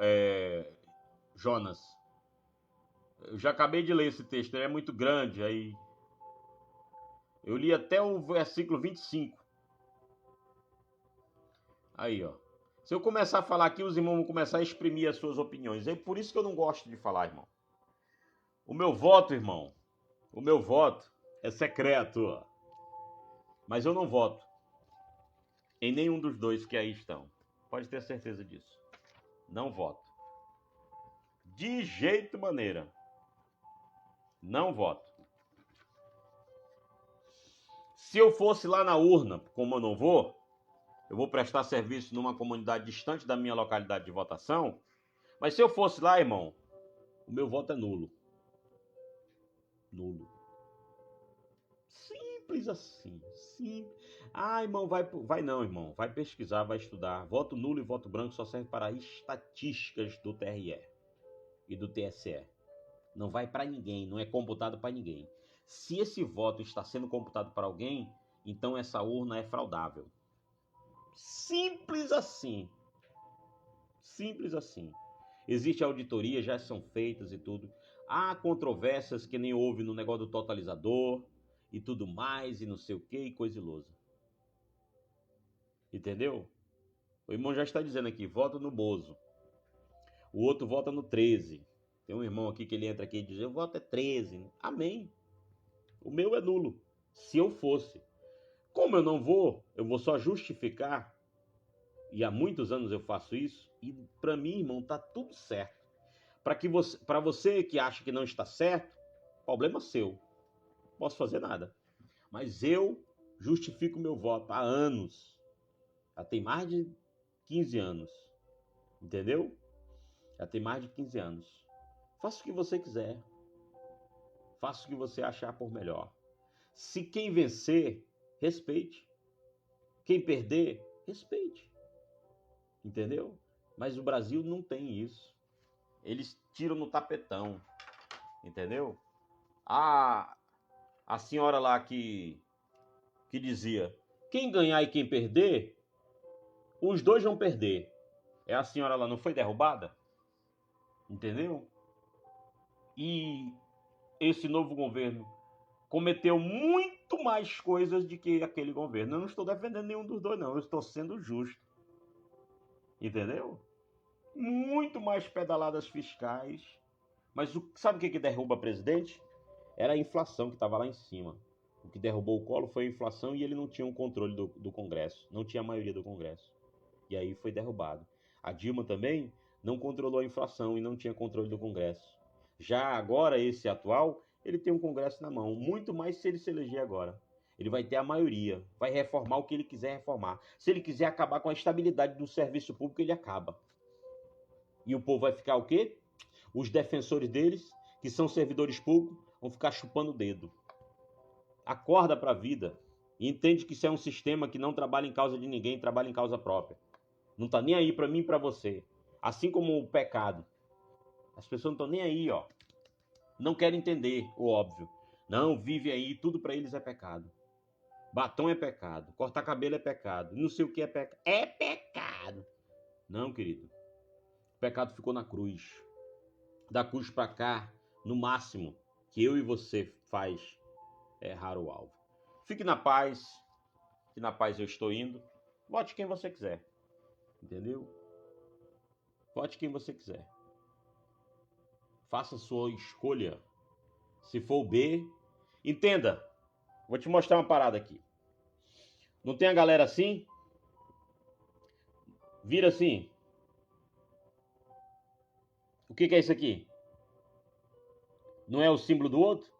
Jonas. Eu já acabei de ler esse texto, ele é muito grande. Aí eu li até o versículo 25. Aí, ó. Se eu começar a falar aqui, os irmãos vão começar a exprimir as suas opiniões. É por isso que eu não gosto de falar, irmão. O meu voto, irmão, o meu voto é secreto. Ó. Mas eu não voto em nenhum dos dois que aí estão. Pode ter certeza disso. Não voto. De jeito maneira. Não voto. Se eu fosse lá na urna, como eu não vou, eu vou prestar serviço numa comunidade distante da minha localidade de votação, mas se eu fosse lá, irmão, o meu voto é nulo. Nulo. Simples assim. Simples. Ah, irmão, vai não, irmão. Vai pesquisar, vai estudar. Voto nulo e voto branco só serve para estatísticas do TRE e do TSE. Não vai para ninguém, não é computado para ninguém. Se esse voto está sendo computado para alguém, então essa urna é fraudável. Simples assim. Simples assim. Existe auditoria, já são feitas e tudo. Há controvérsias que nem houve no negócio do totalizador e tudo mais, e não sei o que, e coisa ilosa. Entendeu? O irmão já está dizendo aqui, vota no Bozo. O outro vota no 13. Tem um irmão aqui que ele entra aqui e diz, eu voto é 13. Amém. O meu é nulo. Se eu fosse. Como eu não vou, eu vou só justificar. E há muitos anos eu faço isso. E para mim, irmão, tá tudo certo. Para você que acha que não está certo, problema seu. Não posso fazer nada. Mas eu justifico meu voto há anos. Já tem mais de 15 anos. Entendeu? Já tem mais de 15 anos. Faça o que você quiser. Faça o que você achar por melhor. Se quem vencer, respeite. Quem perder, respeite. Entendeu? Mas o Brasil não tem isso. Eles tiram no tapetão. Entendeu? A senhora lá que dizia, quem ganhar e quem perder, os dois vão perder. É a senhora lá, não foi derrubada? Entendeu? E esse novo governo cometeu muito mais coisas do que aquele governo. Eu não estou defendendo nenhum dos dois, não. Eu estou sendo justo. Entendeu? muito mais pedaladas fiscais. Mas sabe o que derruba presidente? Era a inflação que estava lá em cima. O que derrubou o Collor foi a inflação e ele não tinha o controle do Congresso. Não tinha a maioria do Congresso. E aí foi derrubado. A Dilma também não controlou a inflação e não tinha controle do Congresso. Já agora, esse atual, ele tem um Congresso na mão. Muito mais se ele se eleger agora. Ele vai ter a maioria. Vai reformar o que ele quiser reformar. Se ele quiser acabar com a estabilidade do serviço público, ele acaba. E o povo vai ficar o quê? Os defensores deles, que são servidores públicos, vão ficar chupando o dedo. Acorda para a vida e entende que isso é um sistema que não trabalha em causa de ninguém, trabalha em causa própria. Não está nem aí para mim e para você. Assim como o pecado. As pessoas não estão nem aí, ó. Não querem entender o óbvio. Não, vive aí, tudo para eles é pecado. Batom é pecado, cortar cabelo é pecado, não sei o que é pecado. É pecado. Não, querido. O pecado ficou na cruz. Da cruz para cá, no máximo que eu e você faz é errar o alvo. Fique na paz, que na paz eu estou indo. Vote quem você quiser, entendeu? Vote quem você quiser. Faça a sua escolha. Se for o B, entenda. Vou te mostrar uma parada aqui. Não tem a galera assim? Vira assim. O que é isso aqui? Não é o símbolo do outro?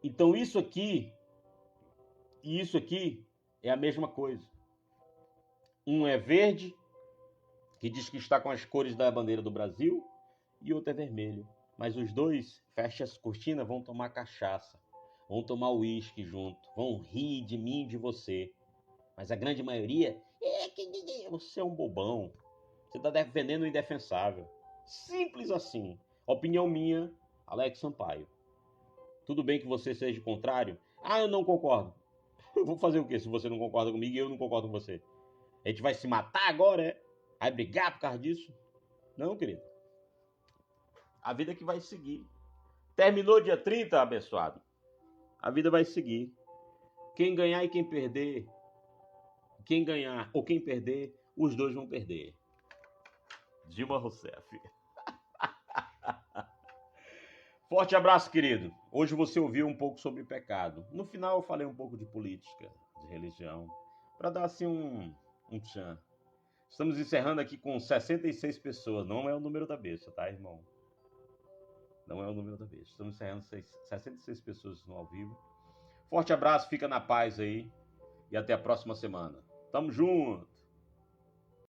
Então isso aqui e isso aqui é a mesma coisa. Um é verde, que diz que está com as cores da bandeira do Brasil, e outro é vermelho. Mas os dois fecham as cortinas, vão tomar cachaça, vão tomar uísque junto, vão rir de mim e de você. Mas a grande maioria é que você é um bobão. Você está defendendo o indefensável. Simples assim. Opinião minha, Alex Sampaio. Tudo bem que você seja contrário? Ah, eu não concordo. Eu vou fazer o quê se você não concorda comigo e eu não concordo com você? A gente vai se matar agora, é? Vai brigar por causa disso? Não, querido. A vida que vai seguir. Terminou dia 30, abençoado. A vida vai seguir. Quem ganhar e quem perder, quem ganhar ou quem perder, os dois vão perder. Dilma Rousseff. Forte abraço, querido. Hoje você ouviu um pouco sobre pecado. No final eu falei um pouco de política, de religião, para dar assim um tchan. Estamos encerrando aqui com 66 pessoas. Não é o número da besta, tá, irmão? Não é o número da besta. Estamos encerrando 66 pessoas no ao vivo. Forte abraço, fica na paz aí. E até a próxima semana. Tamo junto!